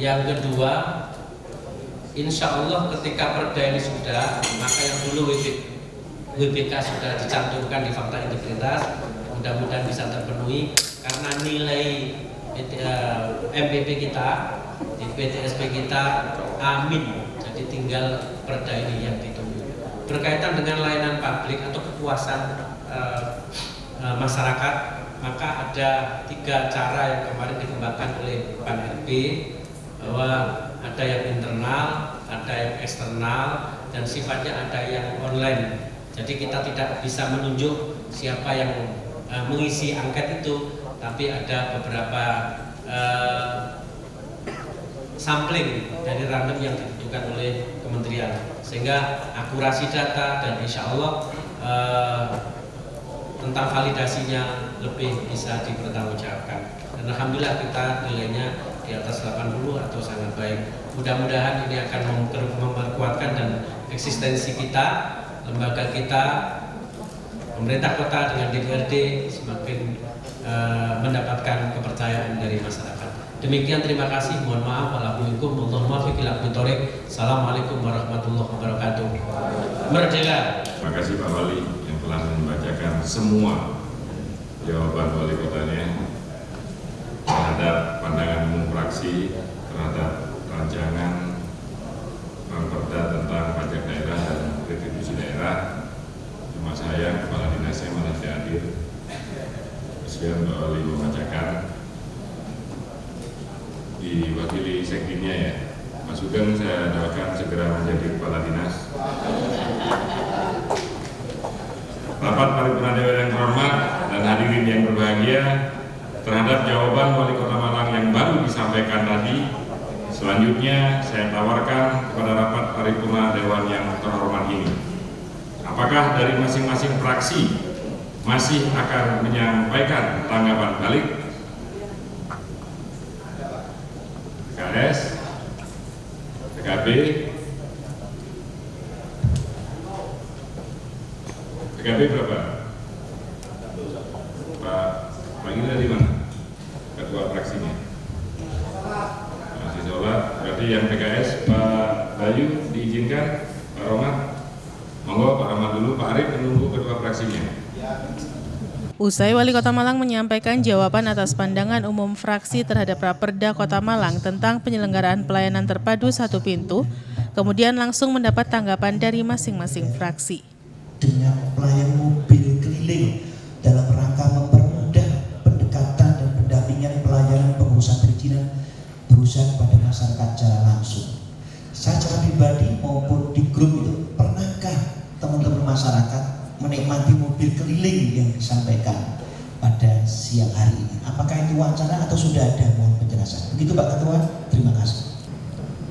Yang kedua, insya Allah ketika perda ini sudah, maka yang dulu WBK sudah dicantumkan di fakta integritas, mudah-mudahan bisa terpenuhi karena nilai MPP kita di PTSP kita amin. Jadi tinggal perda ini yang ditunggu. Berkaitan dengan layanan publik atau kepuasan masyarakat, maka ada 3 cara yang kemarin dikembangkan oleh Pan RB, bahwa ada yang internal, ada yang eksternal, dan sifatnya ada yang online. Jadi kita tidak bisa menunjuk siapa yang mengisi angket itu, tapi ada beberapa sampling dari random yang ditentukan oleh kementerian, sehingga akurasi data dan insya Allah tentang validasinya lebih bisa dipertanggungjawabkan. Dan alhamdulillah kita nilainya di atas 80 atau sangat baik. Mudah-mudahan ini akan memperkuatkan dan eksistensi kita, lembaga kita, pemerintah kota dengan DPRD semakin mendapatkan kepercayaan dari masyarakat. Demikian, terima kasih. Mohon maaf. Assalamualaikum warahmatullahi wabarakatuh. Merdeka. Terima kasih Pak Wali yang telah membacakan semua jawaban wali kotanya terhadap pandangan umum fraksi terhadap rancangan Raperda tentang pajak daerah dan retribusi daerah. Cuma saya, kepala dinasnya malah tidak hadir. Presiden Pak Wali membacakan, diwakili sekjennya ya, Mas Sugeng, saya doakan segera menjadi kepala dinas. Rapat paripurna Dewan yang terhormat dan hadirin yang berbahagia, terhadap jawaban Wali Kota Malang yang baru disampaikan tadi, selanjutnya saya tawarkan kepada rapat paripurna Dewan yang terhormat ini, apakah dari masing-masing fraksi masih akan menyampaikan tanggapan balik? PKS, Pak ini dari mana? Ketua fraksinya. Masih sholat. Berarti yang PKS Pak Bayu diizinkan, Pak Romat. Monggo Pak Romat dulu, Pak Arif menunggu ketua fraksinya. Usai Wali Kota Malang menyampaikan jawaban atas pandangan umum fraksi terhadap Raperda Kota Malang tentang penyelenggaraan pelayanan terpadu satu pintu, kemudian langsung mendapat tanggapan dari masing-masing fraksi. Dengan pelayan mobil keliling dalam rangka mempermudah pendekatan dan pendampingan pelayanan pengurusan perizinan berusaha pada masyarakat secara langsung. Saya secara pribadi maupun di grup itu, pernahkah teman-teman masyarakat menikmati mobil keliling yang disampaikan pada siang hari ini? Apakah itu wacana atau sudah ada? Mohon penjelasan. Begitu Pak Ketua, terima kasih.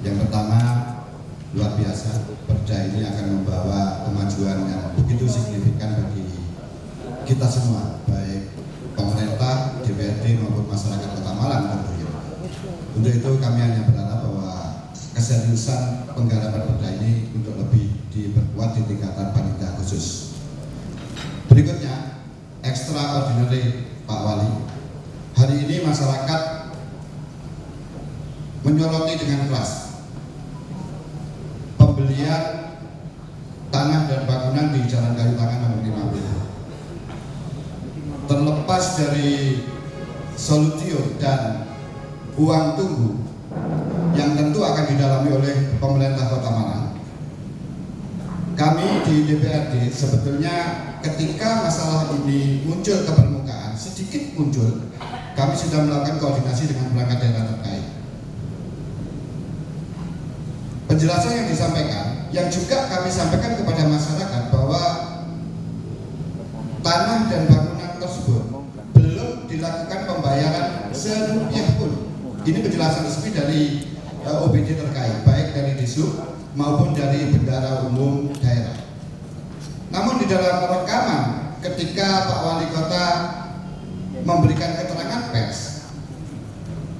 Yang pertama, luar biasa, perda ini akan membawa kemajuan yang begitu signifikan bagi kita semua, baik pemerintah, DPRD maupun masyarakat Kota Malang tentunya. Untuk itu kami hanya berharap bahwa keseriusan penggarapan perda ini untuk lebih diperkuat di tingkatan panitia khusus. Berikutnya, extraordinary Pak Wali. Hari ini masyarakat menyoroti dengan keras pembelian tanah dan bangunan di Jalan Kayu Tangan nomor 50. Terlepas dari solutio dan uang tunggu yang tentu akan didalami oleh pemerintah Kota Malang, kami di DPRD sebetulnya ketika masalah ini muncul ke permukaan, sedikit muncul, kami sudah melakukan koordinasi dengan perangkat daerah terkait. Penjelasan yang disampaikan, yang juga kami sampaikan kepada masyarakat bahwa tanah dan bangunan tersebut belum dilakukan pembayaran serupiah pun. Ini penjelasan resmi dari OBD terkait, baik dari Disub maupun dari Bendara Umum Daerah. Namun di dalam rekaman ketika Pak Wali Kota memberikan keterangan pers,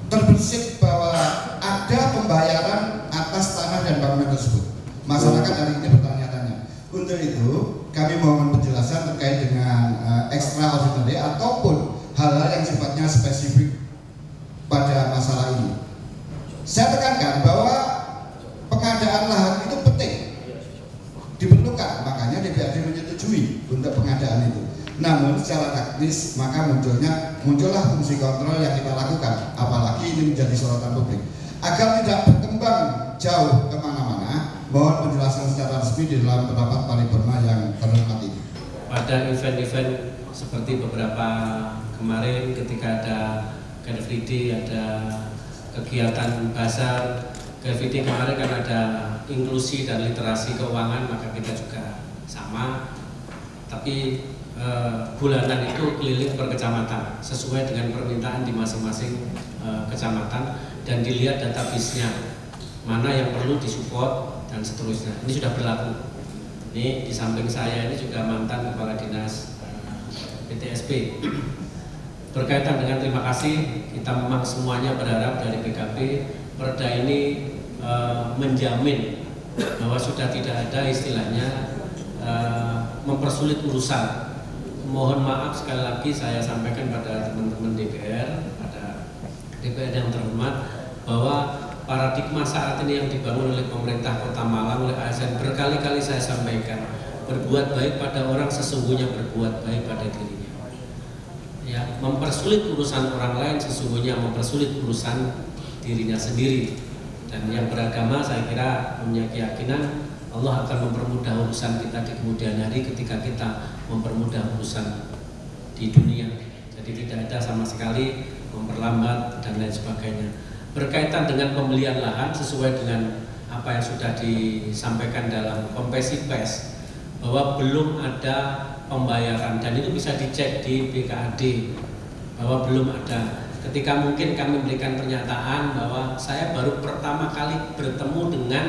terbersih bahwa ada pembayaran atas tanah dan bangunan tersebut. Masyarakat hari ini bertanya-tanya. Untuk itu kami mohon penjelasan terkait dengan extraordinary ataupun hal-hal yang sifatnya spesifik pada masalah ini. Saya tekankan bahwa pengadaan lahan itu penting, diperlukan, makanya DPRD menyetujui untuk pengadaan itu. Namun secara teknis maka muncullah fungsi kontrol yang kita lakukan, apalagi ini menjadi sorotan publik. Agar tidak berkembang jauh kemana-mana, mohon penjelasan secara resmi di dalam rapat paripurna yang terhormat ini. Pada event-event seperti beberapa kemarin ketika ada Car Free Day, ada kegiatan bazar Car Free Day kemarin kan ada inklusi dan literasi keuangan, maka kita juga sama. Tapi bulanan itu keliling per kecamatan sesuai dengan permintaan di masing-masing kecamatan dan dilihat database-nya mana yang perlu disupport dan seterusnya. Ini sudah berlaku. Ini di samping saya ini juga mantan kepala dinas PTSP. Berkaitan dengan terima kasih, kita memang semuanya berharap dari PKB perda ini menjamin bahwa sudah tidak ada istilahnya mempersulit urusan. Mohon maaf sekali lagi saya sampaikan pada teman-teman DPR, pada DPR yang terhormat, bahwa paradigma saat ini yang dibangun oleh pemerintah Kota Malang, oleh ASN, berkali-kali saya sampaikan, berbuat baik pada orang sesungguhnya berbuat baik pada dirinya. Ya, mempersulit urusan orang lain sesungguhnya mempersulit urusan dirinya sendiri. Dan yang beragama saya kira punya keyakinan Allah akan mempermudah urusan kita di kemudian hari ketika kita mempermudah urusan di dunia. Jadi tidak ada sama sekali memperlambat dan lain sebagainya. Berkaitan dengan pembelian lahan sesuai dengan apa yang sudah disampaikan dalam konferensi pers bahwa belum ada pembayaran dan itu bisa dicek di BKAD bahwa belum ada. Ketika mungkin kami memberikan pernyataan bahwa saya baru pertama kali bertemu dengan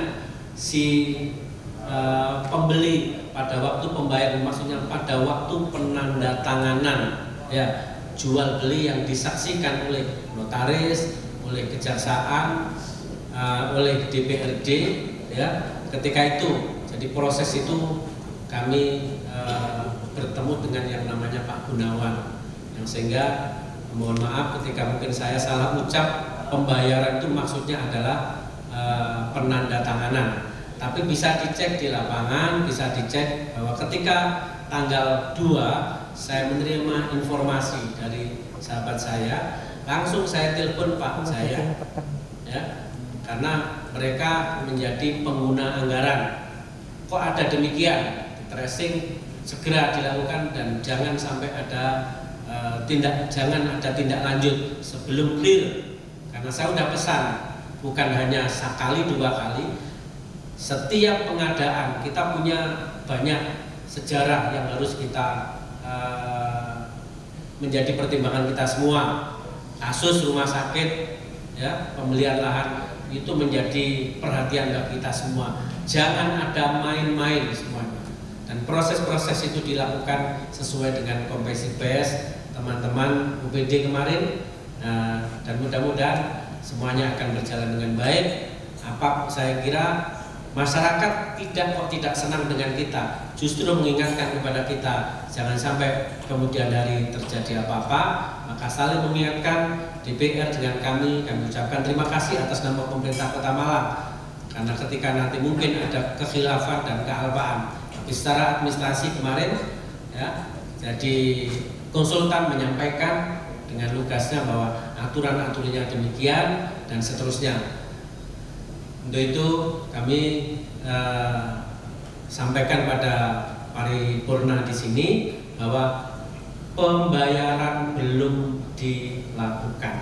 si pembeli pada waktu pembayaran, maksudnya pada waktu penandatanganan ya jual beli yang disaksikan oleh notaris, oleh kejaksaan, oleh DPRD ya. Ketika itu jadi proses itu kami bertemu dengan yang namanya Pak Gunawan yang sehingga Mohon maaf ketika mungkin saya salah ucap, pembayaran itu maksudnya adalah penandatanganan. Tapi bisa dicek di lapangan, bisa dicek bahwa ketika tanggal 2 saya menerima informasi dari sahabat saya, langsung saya telepon Pak saya, ya, karena mereka menjadi pengguna anggaran. Kok ada demikian? Tracing segera dilakukan dan jangan sampai ada tindak lanjut sebelum clear. Karena saya sudah pesan, bukan hanya sekali 2 kali. Setiap pengadaan kita punya banyak sejarah yang harus kita menjadi pertimbangan kita semua. Kasus rumah sakit, ya, pembelian lahan itu menjadi perhatian bagi kita semua. Jangan ada main-main semuanya. Dan proses-proses itu dilakukan sesuai dengan konvensi PES teman-teman UPD kemarin, dan mudah-mudahan semuanya akan berjalan dengan baik. Saya kira masyarakat tidak senang dengan kita, justru mengingatkan kepada kita jangan sampai kemudian hari terjadi apa-apa. Maka saling mengingatkan DPR dengan kami ucapkan terima kasih atas nama pemerintah Kota Malang, karena ketika nanti mungkin ada kekhilafan dan kealpaan, tapi secara administrasi kemarin, ya, jadi konsultan menyampaikan dengan lugasnya bahwa aturan-aturannya demikian dan seterusnya. Untuk itu kami sampaikan pada paripurna di sini bahwa pembayaran belum dilakukan.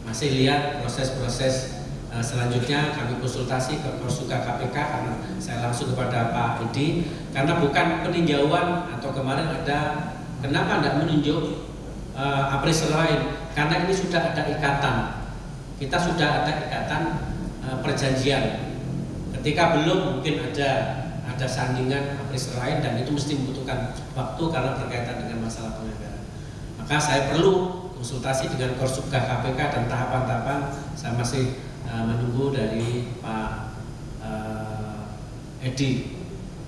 Masih lihat proses-proses selanjutnya, kami konsultasi ke Korsuka KPK karena saya langsung kepada Pak Edi, karena bukan peninjauan atau kemarin ada kenapa tidak menunjuk appraisal lain, karena ini sudah ada ikatan. Kita sudah ada ikatan perjanjian. Ketika belum mungkin ada sandingan appraisal lain dan itu mesti membutuhkan waktu karena berkaitan dengan masalah penganggaran. Maka saya perlu konsultasi dengan Korsuka KPK dan tahapan-tahapan saya masih menunggu dari Pak Edi.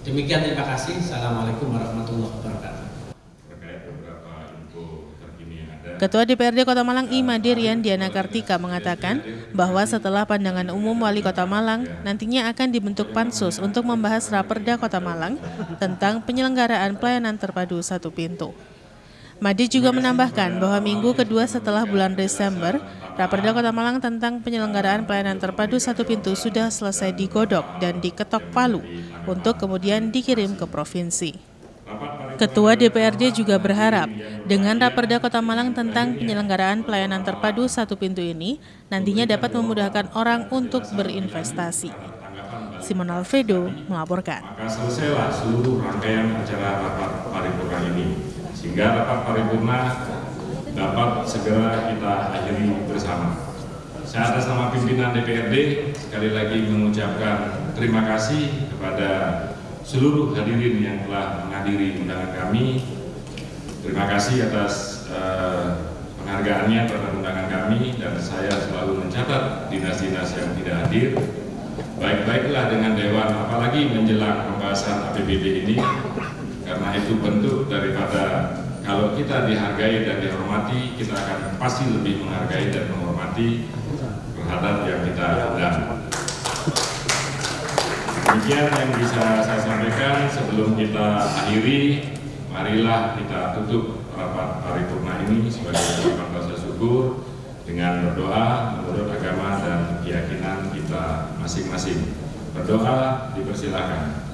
Demikian, terima kasih. Assalamualaikum warahmatullahi wabarakatuh. Ketua DPRD Kota Malang I. Madirian Diana Kartika mengatakan bahwa setelah pandangan umum Wali Kota Malang, nantinya akan dibentuk pansus untuk membahas Raperda Kota Malang tentang penyelenggaraan pelayanan terpadu satu pintu. Madi juga menambahkan bahwa minggu kedua setelah bulan Desember, Raperda Kota Malang tentang penyelenggaraan pelayanan terpadu satu pintu sudah selesai digodok dan diketok palu untuk kemudian dikirim ke provinsi. Ketua DPRD juga berharap dengan Raperda Kota Malang tentang penyelenggaraan pelayanan terpadu satu pintu ini nantinya dapat memudahkan orang untuk berinvestasi. Simon Alfredo melaporkan. Maka selesailah seluruh rangkaian acara rapat paripurna ini, sehingga rapat paripurna dapat segera kita akhiri bersama. Saya atas nama pimpinan DPRD sekali lagi mengucapkan terima kasih kepada seluruh hadirin yang telah menghadiri undangan kami. Terima kasih atas penghargaannya terhadap undangan kami, dan saya selalu mencatat dinas-dinas yang tidak hadir. Baik-baiklah dengan Dewan, apalagi menjelang pembahasan APBD ini, karena itu bentuk daripada kalau kita dihargai dan dihormati, kita akan pasti lebih menghargai dan menghormati terhadap yang kita undang. Demikian yang bisa saya sampaikan. Sebelum kita akhiri, marilah kita tutup rapat paripurna ini sebagai ungkapan rasa syukur dengan berdoa menurut agama dan keyakinan kita masing-masing. Berdoa dipersilakan.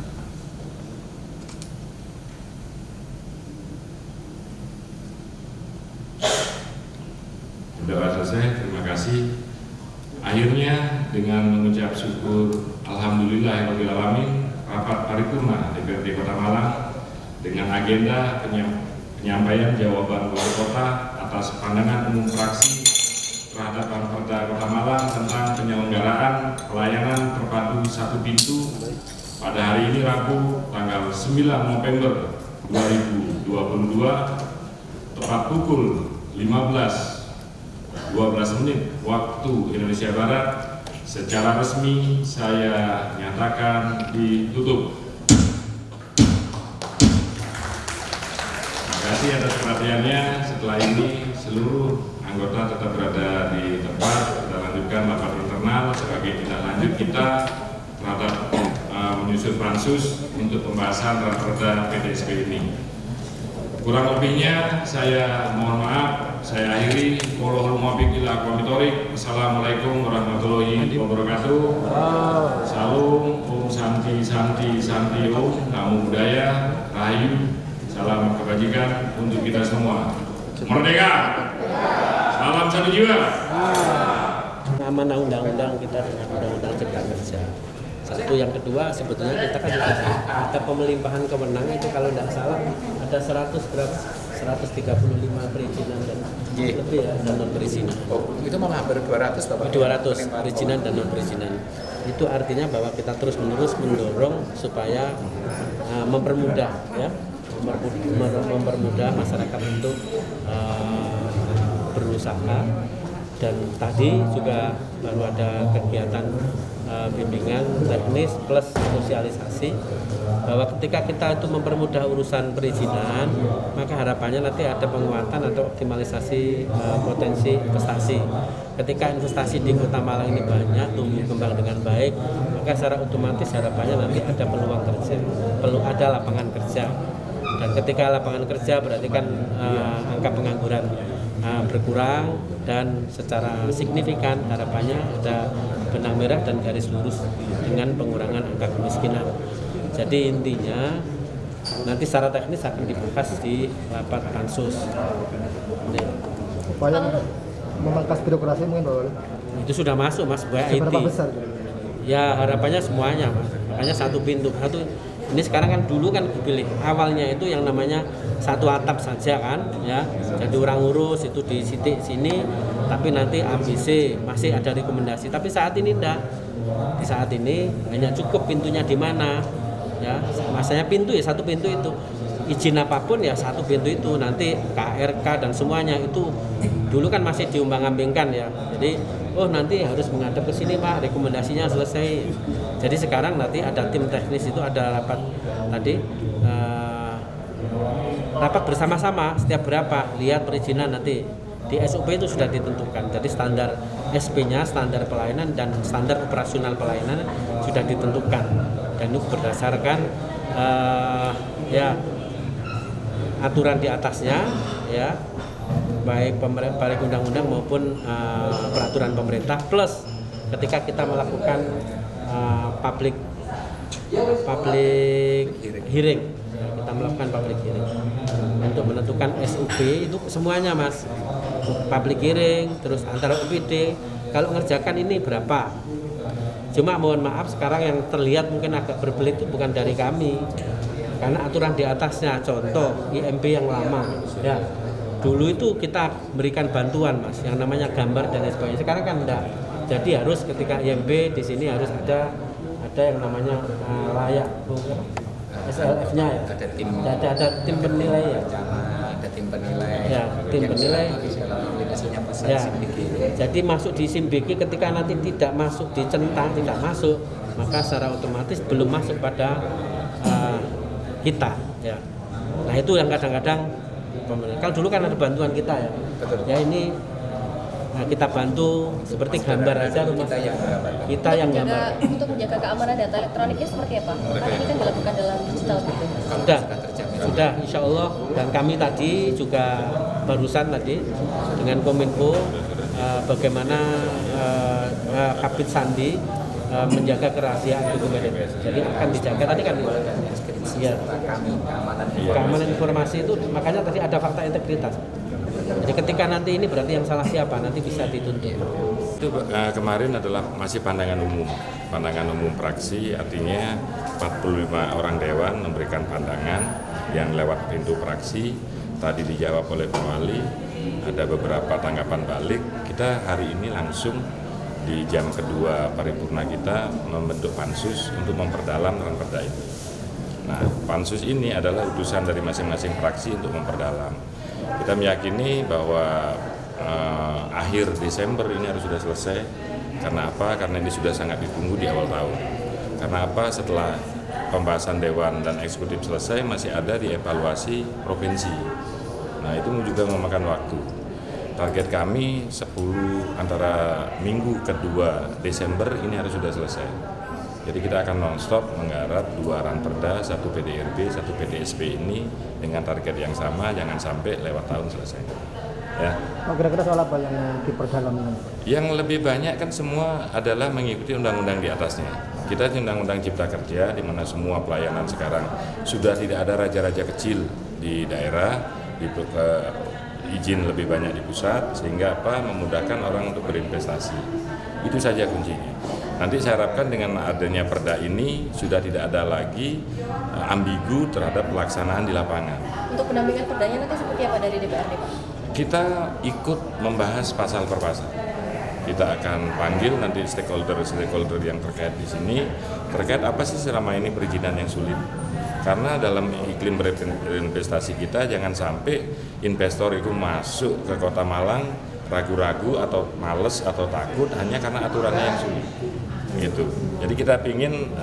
Berdoa selesai, terima kasih. Akhirnya dengan mengucap syukur alhamdulillahirabbil alamin, rapat paripurna DPRD Kota Malang dengan agenda penyampaian jawaban Wali Kota atas pandangan umum fraksi terhadap Raperda Kota Malang tentang penyelenggaraan pelayanan terpadu satu pintu pada hari ini Rabu tanggal 9 November 2022 tepat pukul 15:12 waktu Indonesia Barat secara resmi saya nyatakan ditutup. Terima kasih. kasih atas perhatiannya. Setelah ini seluruh anggota tetap berada di tempat. Kita lanjutkan rapat internal sebagai tindak lanjut kita terhadap menyusun pansus untuk pembahasan raperda PDSP ini. Kurang lebihnya saya mohon maaf, saya akhiri. Wallahul muwaffiq ila aqwamit thoriq. Assalamualaikum warahmatullahi wabarakatuh. Salam, Om Santi Santi Santi Om, Namo Buddhaya, Rahayu, salam kebajikan untuk kita semua. Merdeka! Salam satu jiwa. Amanah undang-undang kita dengan undang-undang cipta kerja. Satu, yang kedua sebetulnya kita kan ada pemelimpahan kewenangan itu kalau tidak salah ada 135 perizinan dan lebih ya, dan non perizinan. Oh, itu malah hampir 200 Bapak. 200 perizinan dan non perizinan. Itu artinya bahwa kita terus menerus mendorong supaya mempermudah ya, mempermudah masyarakat untuk berusaha. Dan tadi juga baru ada kegiatan bimbingan teknis plus sosialisasi bahwa ketika kita itu mempermudah urusan perizinan, maka harapannya nanti ada penguatan atau optimalisasi potensi investasi. Ketika investasi di Kota Malang ini banyak, tumbuh kembang dengan baik, maka secara otomatis harapannya nanti ada peluang kerja, perlu ada lapangan kerja. Dan ketika lapangan kerja berarti kan angka pengangguran berkurang dan secara signifikan harapannya ada benang merah dan garis lurus dengan pengurangan angka kemiskinan. Jadi intinya nanti secara teknis akan dibahas di rapat pansus. Upaya memangkas birokrasi mungkin Pak Wali? Itu sudah masuk Mas, Seberapa besar? Ya harapannya semuanya Mas. Makanya satu pintu. Ini sekarang kan dulu kan dipilih awalnya itu yang namanya satu atap saja kan ya, jadi orang urus itu di sini, tapi nanti ABC masih ada rekomendasi. Tapi saat ini enggak, di saat ini hanya cukup pintunya di mana ya, masanya pintu ya satu pintu itu, izin apapun ya satu pintu itu, nanti KRK dan semuanya itu dulu kan masih diumbang-ambingkan ya, jadi nanti harus menghadap ke sini Pak, rekomendasinya selesai. Jadi sekarang nanti ada tim teknis itu ada rapat tadi, rapat bersama-sama setiap berapa, lihat perizinan nanti di SOP itu sudah ditentukan. Jadi standar SP-nya, standar pelayanan dan standar operasional pelayanan sudah ditentukan dan itu berdasarkan ya aturan di atasnya ya, baik undang-undang maupun peraturan pemerintah, plus ketika kita melakukan public hearing, kita melakukan public hearing untuk menentukan SUB itu semuanya Mas, public hearing, terus antara UPD kalau ngerjakan ini berapa. Cuma mohon maaf sekarang yang terlihat mungkin agak berbelit itu bukan dari kami, karena aturan di atasnya, contoh IMB yang lama ya, dulu itu kita berikan bantuan Mas, yang namanya gambar dan lain sebagainya. Sekarang kan enggak. Jadi harus ketika IMB di sini harus ada yang namanya layak SLF-nya ya. Ada tim penilai ya. Ada tim penilai. Ya, tim penilai. Ya. Jadi masuk di SIMBK ketika nanti tidak masuk dicentang, tidak masuk, maka secara otomatis belum masuk pada kita ya. Nah, itu yang kadang-kadang kalau dulu kan ada bantuan kita ya. Betul. Ya ini kita bantu seperti gambar aja rumah kita yang gambar. Untuk menjaga keamanan data elektroniknya seperti apa? Karena ini kan dilakukan dalam digital gitu. Sudah, insya Allah. Dan kami tadi juga barusan tadi dengan Kominfo bagaimana Kabid Sandi menjaga kerahasiaan dokumen. Jadi akan dijaga tadi kan. Ya. Keamanan informasi itu makanya tadi ada fakta integritas. Jadi ketika nanti ini berarti yang salah siapa, nanti bisa dituntut. Itu kemarin adalah masih pandangan umum praksi, artinya 45 orang dewan memberikan pandangan yang lewat pintu praksi. Tadi dijawab oleh Pak Wali, ada beberapa tanggapan balik. Kita hari ini langsung di jam kedua paripurna kita membentuk pansus untuk memperdalam raperda itu. Nah, pansus ini adalah utusan dari masing-masing fraksi untuk memperdalam. Kita meyakini bahwa akhir Desember ini harus sudah selesai. Karena apa? Karena ini sudah sangat ditunggu di awal tahun. Karena apa? Setelah pembahasan Dewan dan Eksekutif selesai, masih ada di evaluasi provinsi. Nah itu juga memakan waktu. Target kami 10 antara minggu kedua Desember ini harus sudah selesai. Jadi kita akan non-stop menggarap 2 ranperda, 1 PDRB, 1 PDSP ini dengan target yang sama, jangan sampai lewat tahun selesai. Ya. Kira-kira soal apa yang diperdalam? Yang lebih banyak kan semua adalah mengikuti undang-undang di atasnya. Kita di Undang-Undang Cipta Kerja, di mana semua pelayanan sekarang sudah tidak ada raja-raja kecil di daerah, izin lebih banyak di pusat, sehingga memudahkan orang untuk berinvestasi. Itu saja kuncinya. Nanti saya harapkan dengan adanya perda ini sudah tidak ada lagi ambigu terhadap pelaksanaan di lapangan. Untuk pendampingan perdanya nanti seperti apa dari DPRD, Pak? Kita ikut membahas pasal per pasal. Kita akan panggil nanti stakeholder yang terkait di sini, terkait apa sih selama ini perizinan yang sulit. Karena dalam iklim berinvestasi kita jangan sampai investor itu masuk ke Kota Malang ragu-ragu atau males atau takut hanya karena aturannya yang sulit. Gitu. Jadi kita ingin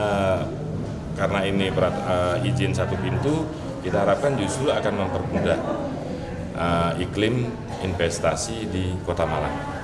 karena ini izin 1 pintu, kita harapkan justru akan mempermudah iklim investasi di Kota Malang.